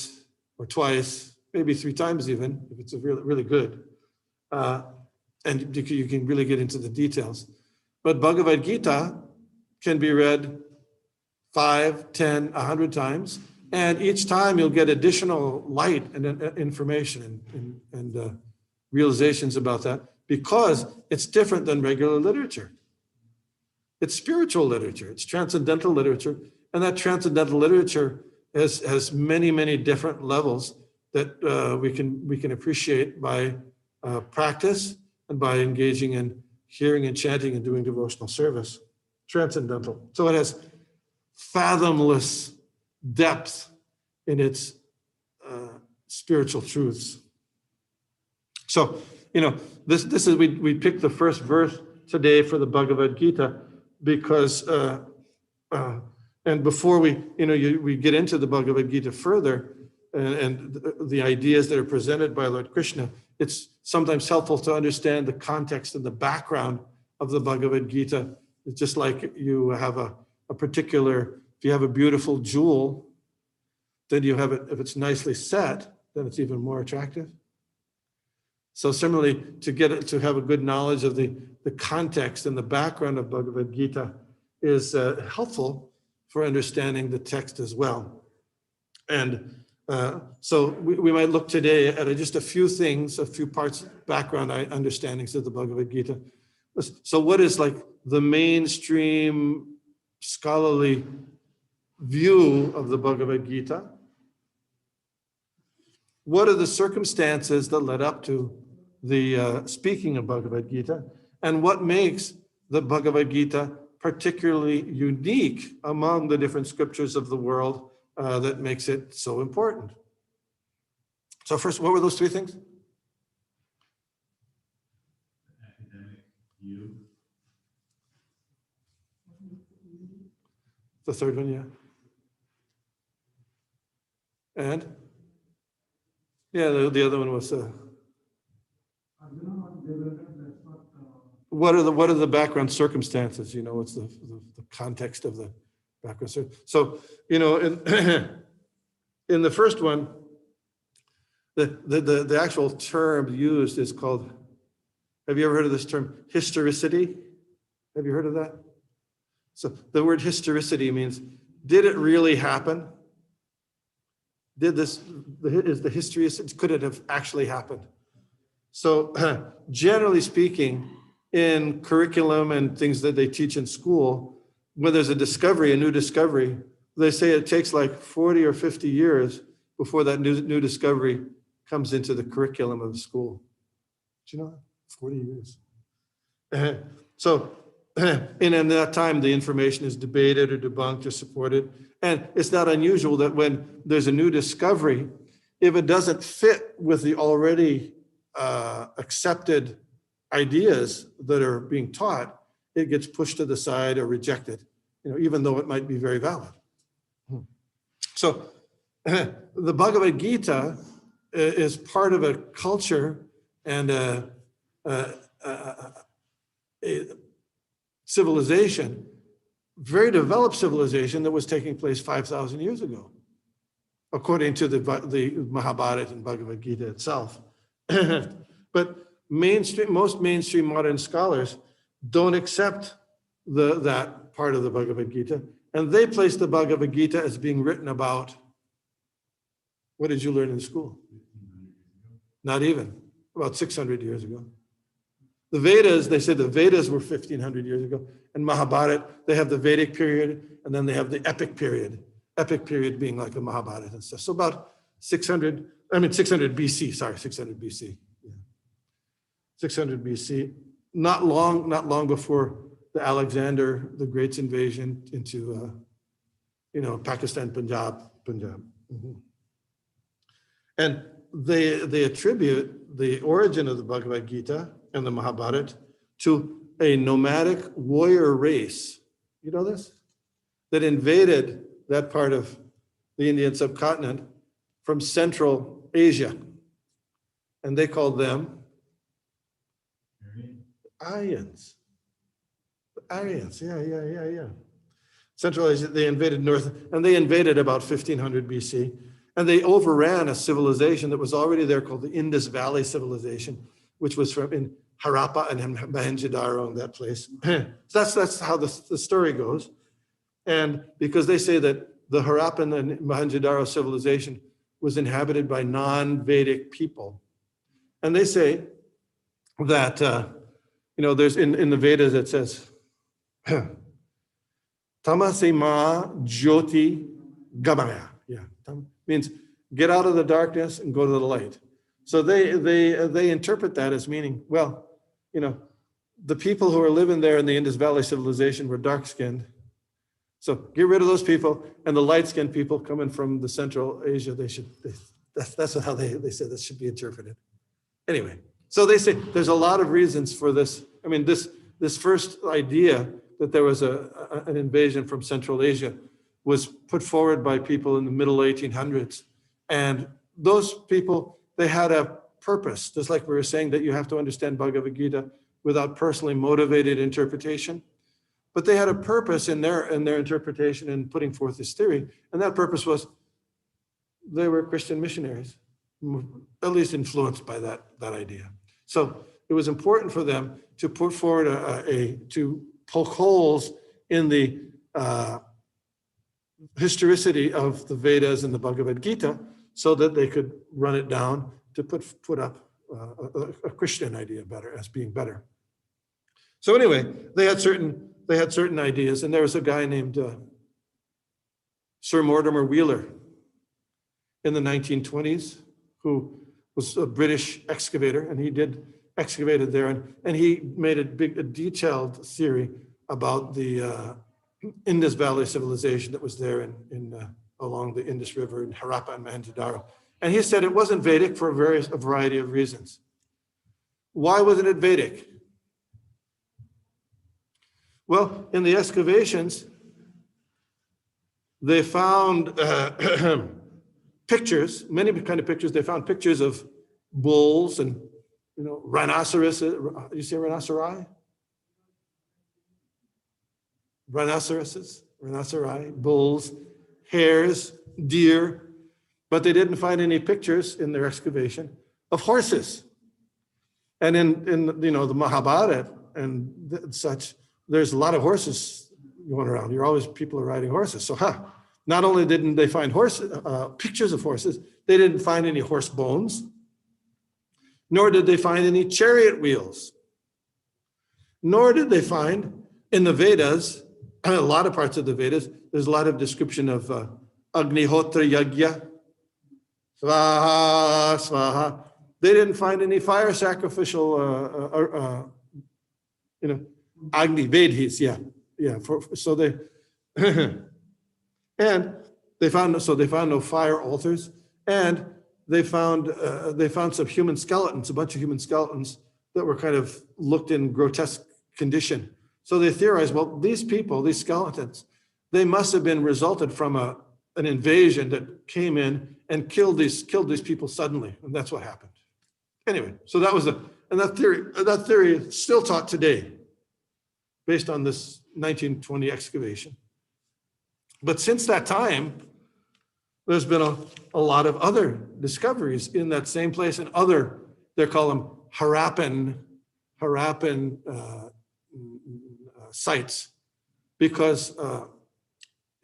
or twice, maybe 3 times even, if it's really, really good. And you can really get into the details. But Bhagavad Gita can be read 5, 10, 100 times, and each time you'll get additional light and information and realizations about that, because it's different than regular literature. It's spiritual literature, it's transcendental literature, and that transcendental literature has many, many different levels that we can appreciate by practice and by engaging in hearing and chanting and doing devotional service. Transcendental. So it has fathomless depth in its spiritual truths. So, this is, we picked the first verse today for the Bhagavad Gita because, and before we get into the Bhagavad Gita further and the ideas that are presented by Lord Krishna, it's sometimes helpful to understand the context and the background of the Bhagavad Gita. It's just like you have a particular, if you have a beautiful jewel, then you have it, if it's nicely set, then it's even more attractive. So similarly, to have a good knowledge of the context and the background of Bhagavad Gita is helpful for understanding the text as well. And so we might look today at just a few things, a few parts, background understandings of the Bhagavad Gita. So what is like the mainstream scholarly view of the Bhagavad Gita? What are the circumstances that led up to the speaking of Bhagavad Gita? And what makes the Bhagavad Gita particularly unique among the different scriptures of the world that makes it so important? So first, what were those 3 things? Academic view. The third one, yeah. And? Yeah, the other one was what are the background circumstances? What's the context of the background? So in the first one, the actual term used is called. Have you ever heard of this term, historicity? Have you heard of that? So the word historicity means, did it really happen? Could it have actually happened? So generally speaking, in curriculum and things that they teach in school, when there's a new discovery, they say it takes like 40 or 50 years before that new discovery comes into the curriculum of the school. Do you know that? 40 years. So in that time, the information is debated or debunked or supported. And it's not unusual that when there's a new discovery, if it doesn't fit with the already accepted ideas that are being taught, it gets pushed to the side or rejected, even though it might be very valid. So the Bhagavad Gita is part of a culture and a civilization, very developed civilization that was taking place 5,000 years ago, according to the Mahabharata and Bhagavad Gita itself. But most mainstream modern scholars don't accept that part of the Bhagavad Gita, and they place the Bhagavad Gita as being written about. What did you learn in school? Not even, about 600 years ago. The Vedas, they said the Vedas were 1,500 years ago. And Mahabharata, they have the Vedic period, and then they have the epic period. Epic period being like the Mahabharata and stuff. So about 600 BC, sorry, 600 BC. Yeah. 600 BC, not long before the Alexander the Great's invasion into, Pakistan, Punjab. Mm-hmm. And they attribute the origin of the Bhagavad Gita and the Mahabharata to a nomadic warrior race. You know this? That invaded that part of the Indian subcontinent from Central Asia. And they called them Aryans. Aryans, yeah. Central Asia, they invaded North, and they invaded about 1500 BC. And they overran a civilization that was already there called the Indus Valley Civilization, which was from in Harappa and Mohenjo-daro and that place. So that's how the story goes. And because they say that the Harappan and Mohenjo-daro civilization was inhabited by non-Vedic people. And they say that, there's in the Vedas it says, Tamasima Jyoti Gamaya. Yeah, means get out of the darkness and go to the light. So they interpret that as meaning, well, the people who are living there in the Indus Valley civilization were dark-skinned. So get rid of those people, and the light-skinned people coming from the Central Asia, that's how they say this should be interpreted. Anyway, so they say there's a lot of reasons for this. I mean, this first idea that there was an invasion from Central Asia was put forward by people in the middle 1800s. And those people, they had a purpose, just like we were saying that you have to understand Bhagavad Gita without personally motivated interpretation. But they had a purpose in their interpretation and putting forth this theory. And that purpose was they were Christian missionaries, at least influenced by that idea. So it was important for them to put forward to poke holes in the historicity of the Vedas and the Bhagavad Gita so that they could run it down to put up a Christian idea better as being better. So anyway, they had certain ideas, and there was a guy named Sir Mortimer Wheeler in the 1920s who was a British excavator, and he excavated there, and he made a detailed theory about the Indus Valley civilization that was there along the Indus River in Harappa and Mohenjo-daro. And he said it wasn't Vedic for a variety of reasons. Why wasn't it Vedic? Well, in the excavations, they found pictures, many kind of pictures. They found pictures of bulls and rhinoceroses. You see rhinoceri? Rhinoceri, bulls, hares, deer, but they didn't find any pictures in their excavation of horses. And in the Mahabharata and such, there's a lot of horses going around. People are riding horses. So, not only didn't they find pictures of horses, they didn't find any horse bones, nor did they find any chariot wheels, nor did they find in the Vedas, a lot of parts of the Vedas, there's a lot of description of Agnihotra Yagya, Svaha, Svaha. They didn't find any fire sacrificial, Agni Vedhis, so they, and they found no fire altars, and they found some human skeletons, a bunch of human skeletons that were kind of looked in grotesque condition. So they theorized, well, these people, these skeletons, they must have been resulted from an invasion that came in and killed these people suddenly, and that's what happened. Anyway, so that theory is still taught today, based on this 1920 excavation. But since that time, there's been a lot of other discoveries in that same place, and they call them Harappan sites, because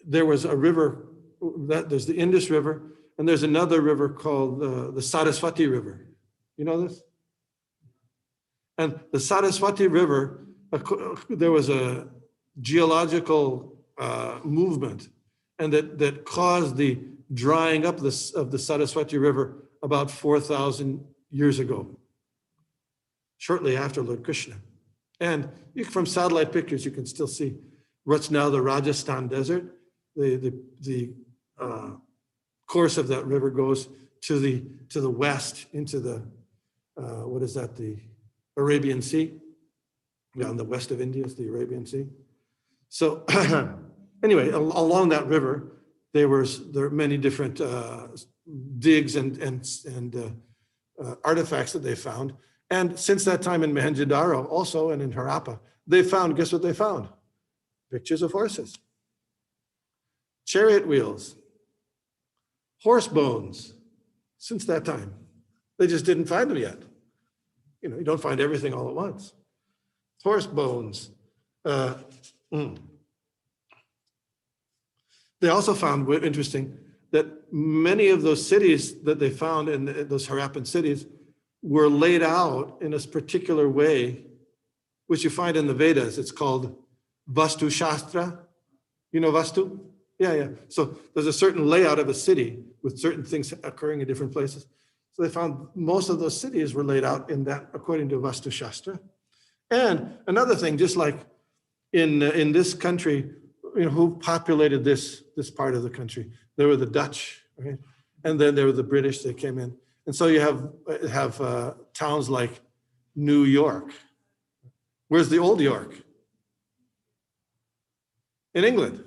there was a river, there's the Indus River, and there's another river called the Saraswati River. You know this? And the Saraswati River, there was a geological movement, and that caused the drying up of the Saraswati River about 4,000 years ago, shortly after Lord Krishna. And from satellite pictures, you can still see what's now the Rajasthan desert. The course of that river goes to the west into the the Arabian Sea. Yeah, on the west of India is the Arabian Sea. So anyway, along that river, there are many different digs and artifacts that they found. And since that time in Mohenjo-daro also, and in Harappa, they found, guess what they found? Pictures of horses, chariot wheels, horse bones, since that time. They just didn't find them yet. You know, you don't find everything all at once. Horse bones. They also found, interesting, that many of those cities that they found in those Harappan cities were laid out in a particular way, which you find in the Vedas. It's called Vastu Shastra. You know Vastu? Yeah. So there's a certain layout of a city with certain things occurring in different places. So they found most of those cities were laid out in that, according to Vastu Shastra. And another thing, just like in this country, you know, who populated this part of the country? There were the Dutch, right? And then there were the British that came in. And so you have towns like New York. Where's the old York? In England.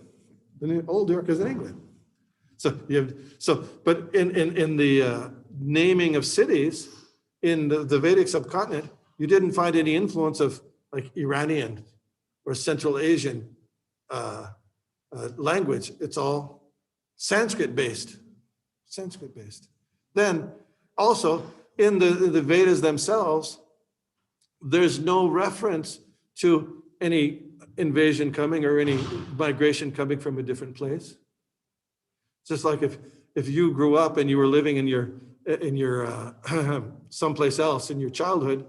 The old York is in England. But in the naming of cities in the Vedic subcontinent, you didn't find any influence of like Iranian or Central Asian language. It's all Sanskrit based. Then also in the Vedas themselves, there's no reference to any invasion coming or any migration coming from a different place. Just like if you grew up and you were living in your someplace else in your childhood,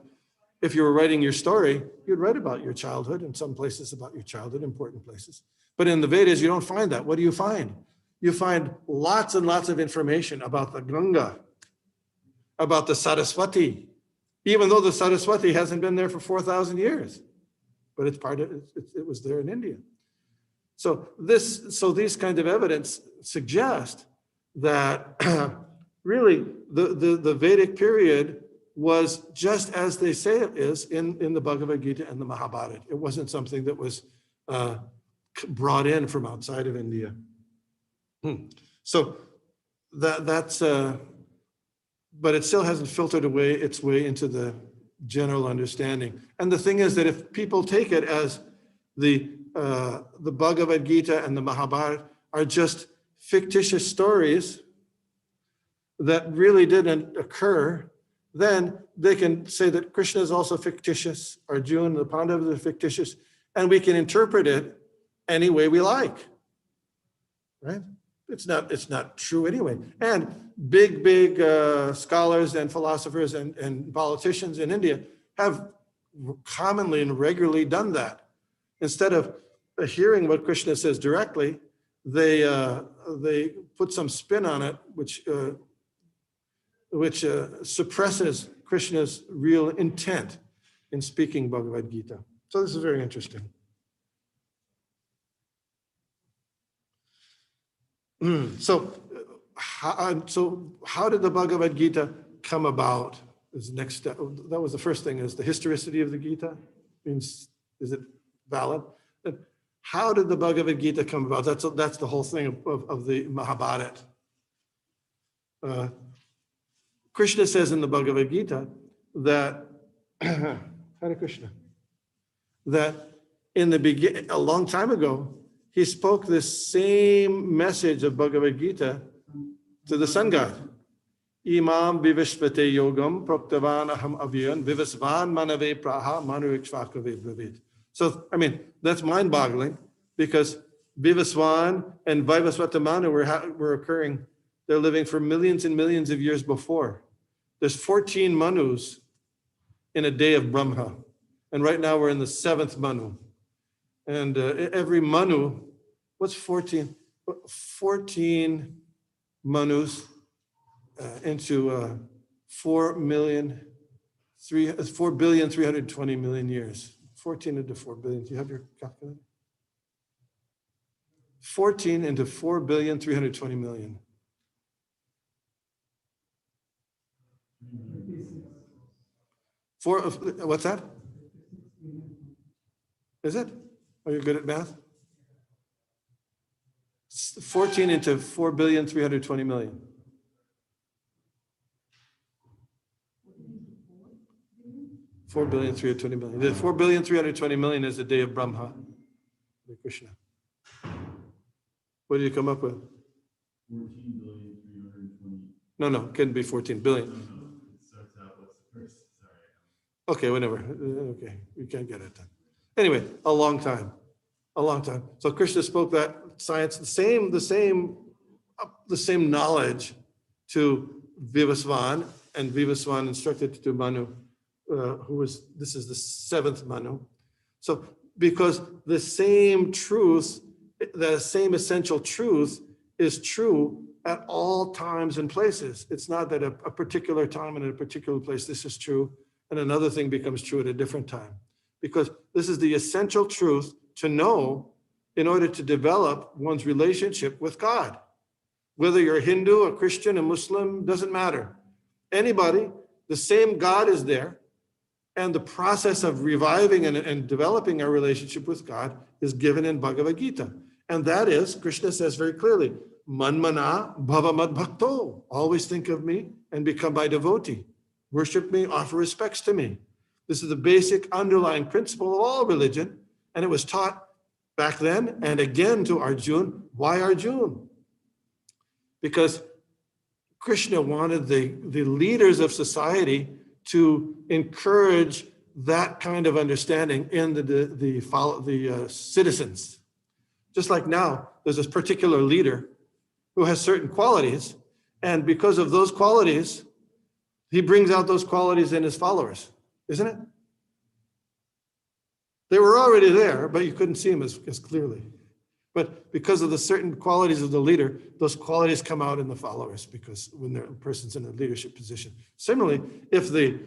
if you were writing your story, you'd write about your childhood in some places about your childhood, important places. But in the Vedas, you don't find that. What do you find? You find lots and lots of information about the Ganga, about the Saraswati, even though the Saraswati hasn't been there for 4,000 years, but it's part of it was there in India. So these kind of evidence suggest that really the Vedic period was just as they say it is in the Bhagavad Gita and the Mahabharata. It wasn't something that was brought in from outside of India. So that's, but it still hasn't filtered its way into the general understanding. And the thing is that if people take it as the Bhagavad Gita and the Mahabharata are just fictitious stories that really didn't occur, then they can say that Krishna is also fictitious, Arjuna, the Pandavas are fictitious, and we can interpret it any way we like, right? It's not true anyway. And big scholars and philosophers and politicians in India have commonly and regularly done that. Instead of hearing what Krishna says directly, they put some spin on it, which suppresses Krishna's real intent in speaking Bhagavad Gita. So this is very interesting. So how did the Bhagavad Gita come about? Is the next step. That was the first thing, is the historicity of the Gita. Is it valid? How did the Bhagavad Gita come about? That's the whole thing of the Mahabharata. Krishna says in the Bhagavad Gita that Hare Krishna, that in the beginning, a long time ago, he spoke this same message of Bhagavad Gita to the sun god. Imam vivishvate yogam proktavan aham avyan vivasvan manave praha manuikshvakave bravid. So, I mean, that's mind-boggling, because Vivasvan and Vivasvata Manu were occurring. They're living for millions and millions of years before. There's 14 Manus in a day of Brahma. And right now we're in the 7th Manu. And every Manu, what's 14? 14 Manus into 4,320 million years. 14 into 4 billion. Do you have your calculator? 14 into 4,320 million. What's that? Is it? Are you good at math? 14 into 4,320 million. 4,320,000,000. The 4,320,000,000 is the day of Brahma, the Krishna. What did you come up with? 14,320,000,000. No, it couldn't be 14 billion. No, it starts out, what's the first? Sorry. Okay, whatever. Okay, we can't get it done. Anyway, a long time. So Krishna spoke that science, the same knowledge to Vivasvan, and Vivasvan instructed to Manu, this is the 7th Manu. So because the same truth, the same essential truth is true at all times and places. It's not that a particular time and in a particular place, this is true, and another thing becomes true at a different time. Because this is the essential truth to know in order to develop one's relationship with God. Whether you're a Hindu, a Christian, a Muslim, doesn't matter. Anybody, the same God is there, and the process of reviving and developing our relationship with God is given in Bhagavad Gita. And that is, Krishna says very clearly, Manmana bhava mad bhakto. Always think of me and become my devotee. Worship me, offer respects to me. This is the basic underlying principle of all religion, and it was taught back then and again to Arjuna. Why Arjuna? Because Krishna wanted the leaders of society to encourage that kind of understanding in the citizens. Just like now, there's this particular leader who has certain qualities, and because of those qualities, he brings out those qualities in his followers, isn't it? They were already there, but you couldn't see them as clearly. But because of the certain qualities of the leader, those qualities come out in the followers, because when the person's in a leadership position. Similarly, if the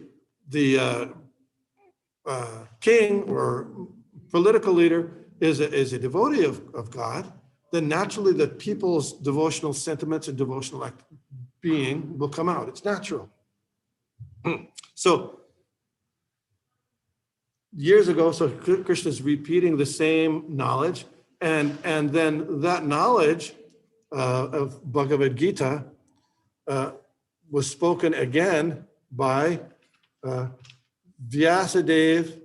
king or political leader is a devotee of God, then naturally the people's devotional sentiments and devotional being will come out. It's natural. So years ago, so Krishna's repeating the same knowledge, and then that knowledge of Bhagavad Gita was spoken again by Vyasadeva,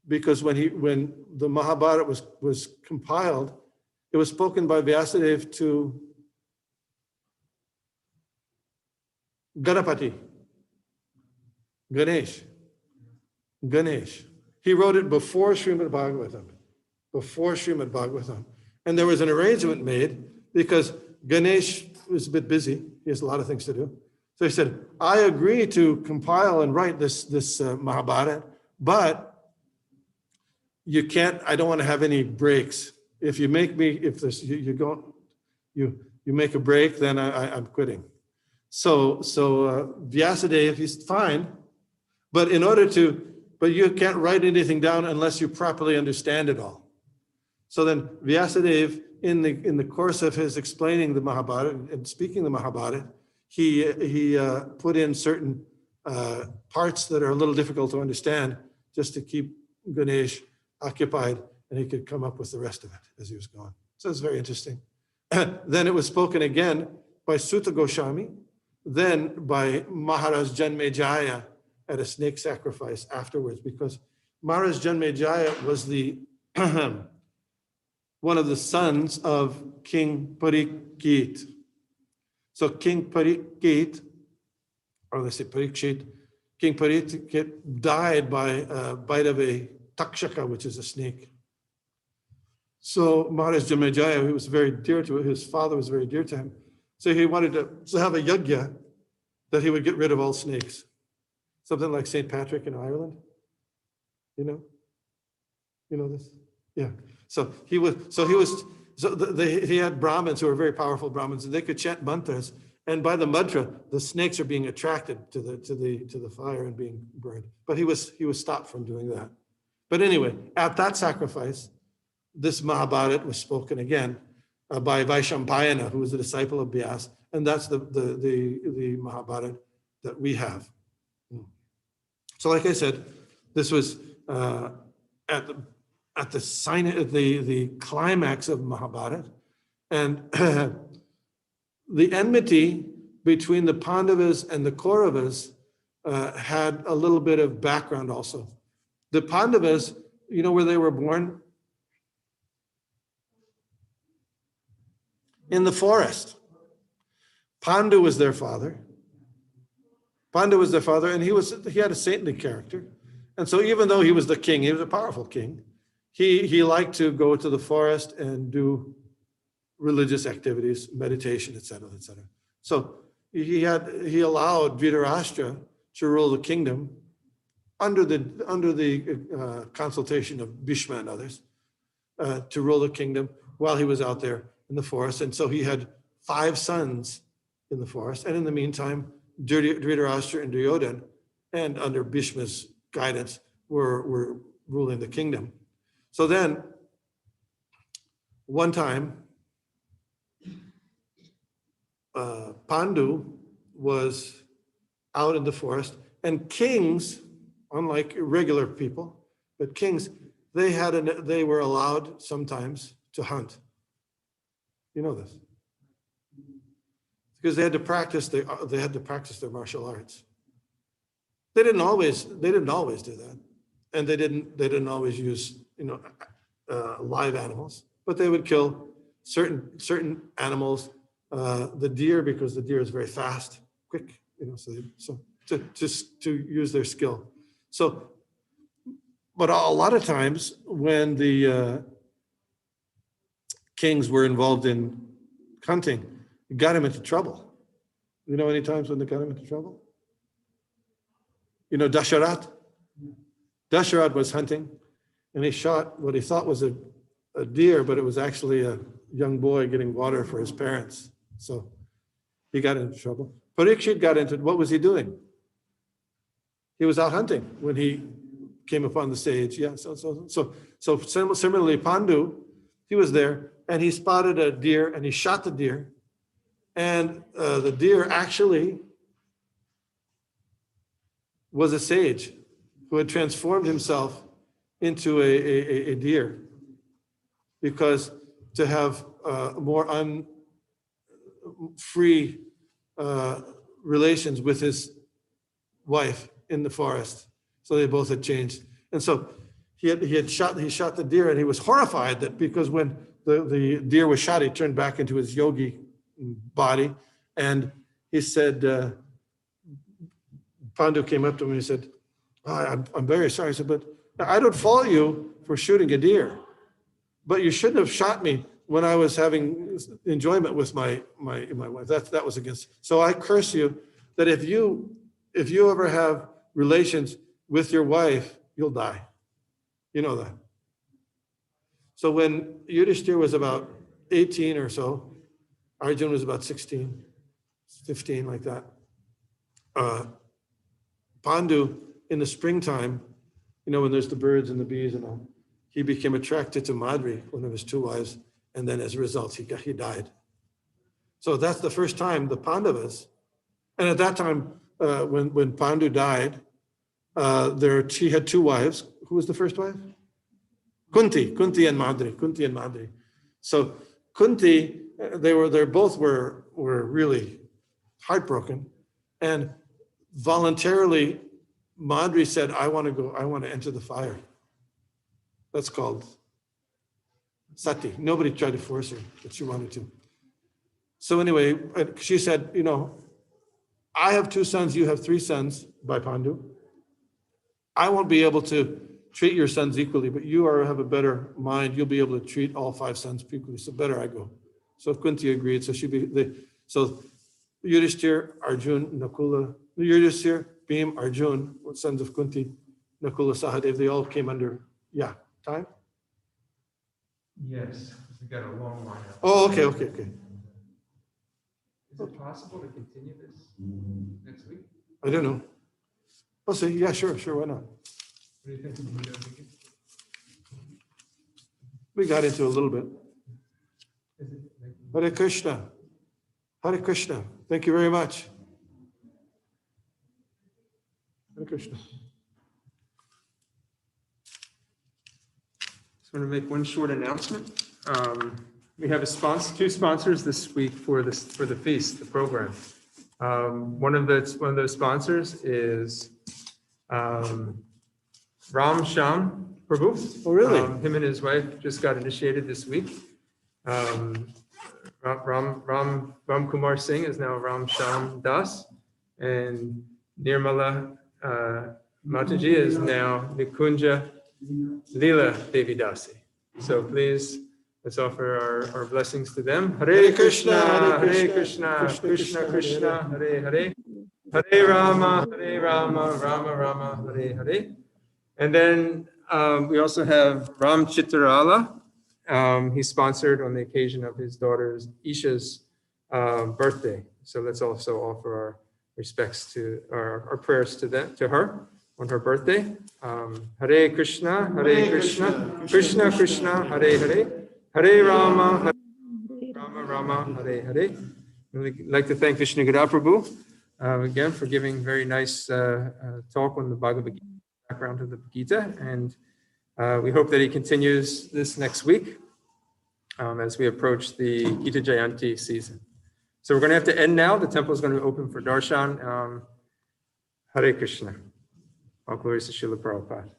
because when the Mahabharata was compiled, it was spoken by Vyasadeva to Ganapati, Ganesh. He wrote it before Srimad Bhagavatam. And there was an arrangement made because Ganesh was a bit busy. He has a lot of things to do. So he said, I agree to compile and write this Mahabharata, but you can't, I don't want to have any breaks. If you make me, if this, you make a break, then I'm quitting. So Vyasadeva, he's fine, but but you can't write anything down unless you properly understand it all. So then Vyasadeva, in the course of his explaining the Mahabharata and speaking the Mahabharata, he put in certain parts that are a little difficult to understand, just to keep Ganesh occupied, and he could come up with the rest of it as he was going. So it's very interesting. Then it was spoken again by Sutta Goswami, then by Maharaj Janmejaya at a snake sacrifice afterwards, because Maharaj Janmejaya was the one of the sons of King Parikshit. So King Parikshit, or let's say Parikshit, King Parikshit died by a bite of a takshaka, which is a snake. So Maharaj Janmejaya, who was very dear to his father, was very dear to him. So he wanted to have a yajna that he would get rid of all snakes. Something like St. Patrick in Ireland. You know this? Yeah. He had Brahmins who were very powerful Brahmins, and they could chant mantras. And by the mantra, the snakes are being attracted to the fire and being burned. But he was stopped from doing that. But anyway, at that sacrifice, this Mahabharata was spoken again by Vaishampayana, who was a disciple of Vyasa, and that's the Mahabharata that we have. So, like I said, this was at the climax of Mahabharata, and the enmity between the Pandavas and the Kauravas had a little bit of background also. The Pandavas, you know where they were born? In the forest. Pandu was their father. Pandu was their father, and he had a saintly character. And so even though he was the king, he was a powerful king, he liked to go to the forest and do religious activities, meditation, etc., etc. So he allowed Dhritarashtra to rule the kingdom under the consultation of Bhishma and others, to rule the kingdom while he was out there in the forest. And so he had 5 sons in the forest. And in the meantime, Dhritarashtra and Duryodhana, and under Bhishma's guidance, were ruling the kingdom. So then, one time, Pandu was out in the forest, and kings, unlike regular people, but kings, they were allowed sometimes to hunt. You know this, because they had to practice their martial arts. They didn't always do that, and they didn't always use live animals, but they would kill certain animals. The deer, because the deer is very fast, quick, so to use their skill. So, but a lot of times when the kings were involved in hunting, it got him into trouble. You know any times when they got him into trouble? You know Dasharat? Dasharat was hunting, and he shot what he thought was a deer, but it was actually a young boy getting water for his parents. So he got into trouble. Parikshit got into, what was he doing? He was out hunting when he came upon the stage. Yeah, so similarly, Pandu, he was there, and he spotted a deer, and he shot the deer, and the deer actually was a sage who had transformed himself into a deer, because to have more free relations with his wife in the forest. So they both had changed. And so he shot the deer, and he was horrified that, because when the deer was shot, he turned back into his yogi body. And he said, Pandu came up to him and he said, I'm very sorry. He said, but I don't fault you for shooting a deer, but you shouldn't have shot me when I was having enjoyment with my wife. That was against. So I curse you that if you ever have relations with your wife, you'll die. You know that. So when Yudhishthira was about 18 or so, Arjun was about 16, 15, like that. Pandu, in the springtime, when there's the birds and the bees and all, he became attracted to Madri, one of his 2 wives, and then as a result, he died. So that's the first time the Pandavas, and at that time, when Pandu died, he had 2 wives. Who was the first wife? Kunti and Madri. So Kunti, they both were really heartbroken, and voluntarily, Madri said, I want to enter the fire. That's called sati. Nobody tried to force her, but she wanted to. So anyway, she said, I have 2 sons, you have 3 sons, by Pandu. I won't be able to treat your sons equally, but you have a better mind. You'll be able to treat all 5 sons equally, so better I go. So Kunti agreed. So so Yudhishthira, Arjun, Nakula, Yudhishthira, Bhim, Arjun, sons of Kunti, Nakula, Sahadev, they all came under, time? Yes, we got a long line. Oh, okay. Is it possible to continue this next week? I don't know. I'll say, yeah, sure, why not? What do you think? We got into a little bit. Is it like, Hare Krishna. Hare Krishna. Thank you very much. Hare Krishna. Just want to make one short announcement. We have 2 sponsors this week for the feast, the program. One of those sponsors is Ram Sham Prabhu. Oh, really? Him and his wife just got initiated this week. Ram Kumar Singh is now Ram Sham Das, and Nirmala Mataji is now Nikunja Leela Devi Dasi. So please, let's offer our blessings to them. Hare Krishna, Hare Krishna, Krishna Krishna, Hare Hare, Hare Rama, Rama Rama, Hare Hare. And then we also have Ram Chitrala. He's sponsored on the occasion of his daughter's Isha's birthday. So let's also offer our respects to our prayers to her on her birthday. Hare Krishna, Krishna Krishna, Hare Hare, Hare Rama, Rama, Hare Hare. We'd like to thank Vishnu Prabhu again for giving very nice talk on the Bhagavad Gita, background of the Gita, and we hope that he continues this next week as we approach the Gita Jayanti season. So we're going to have to end now. The temple is going to be open for darshan. Hare Krishna. All glories to Srila Prabhupada.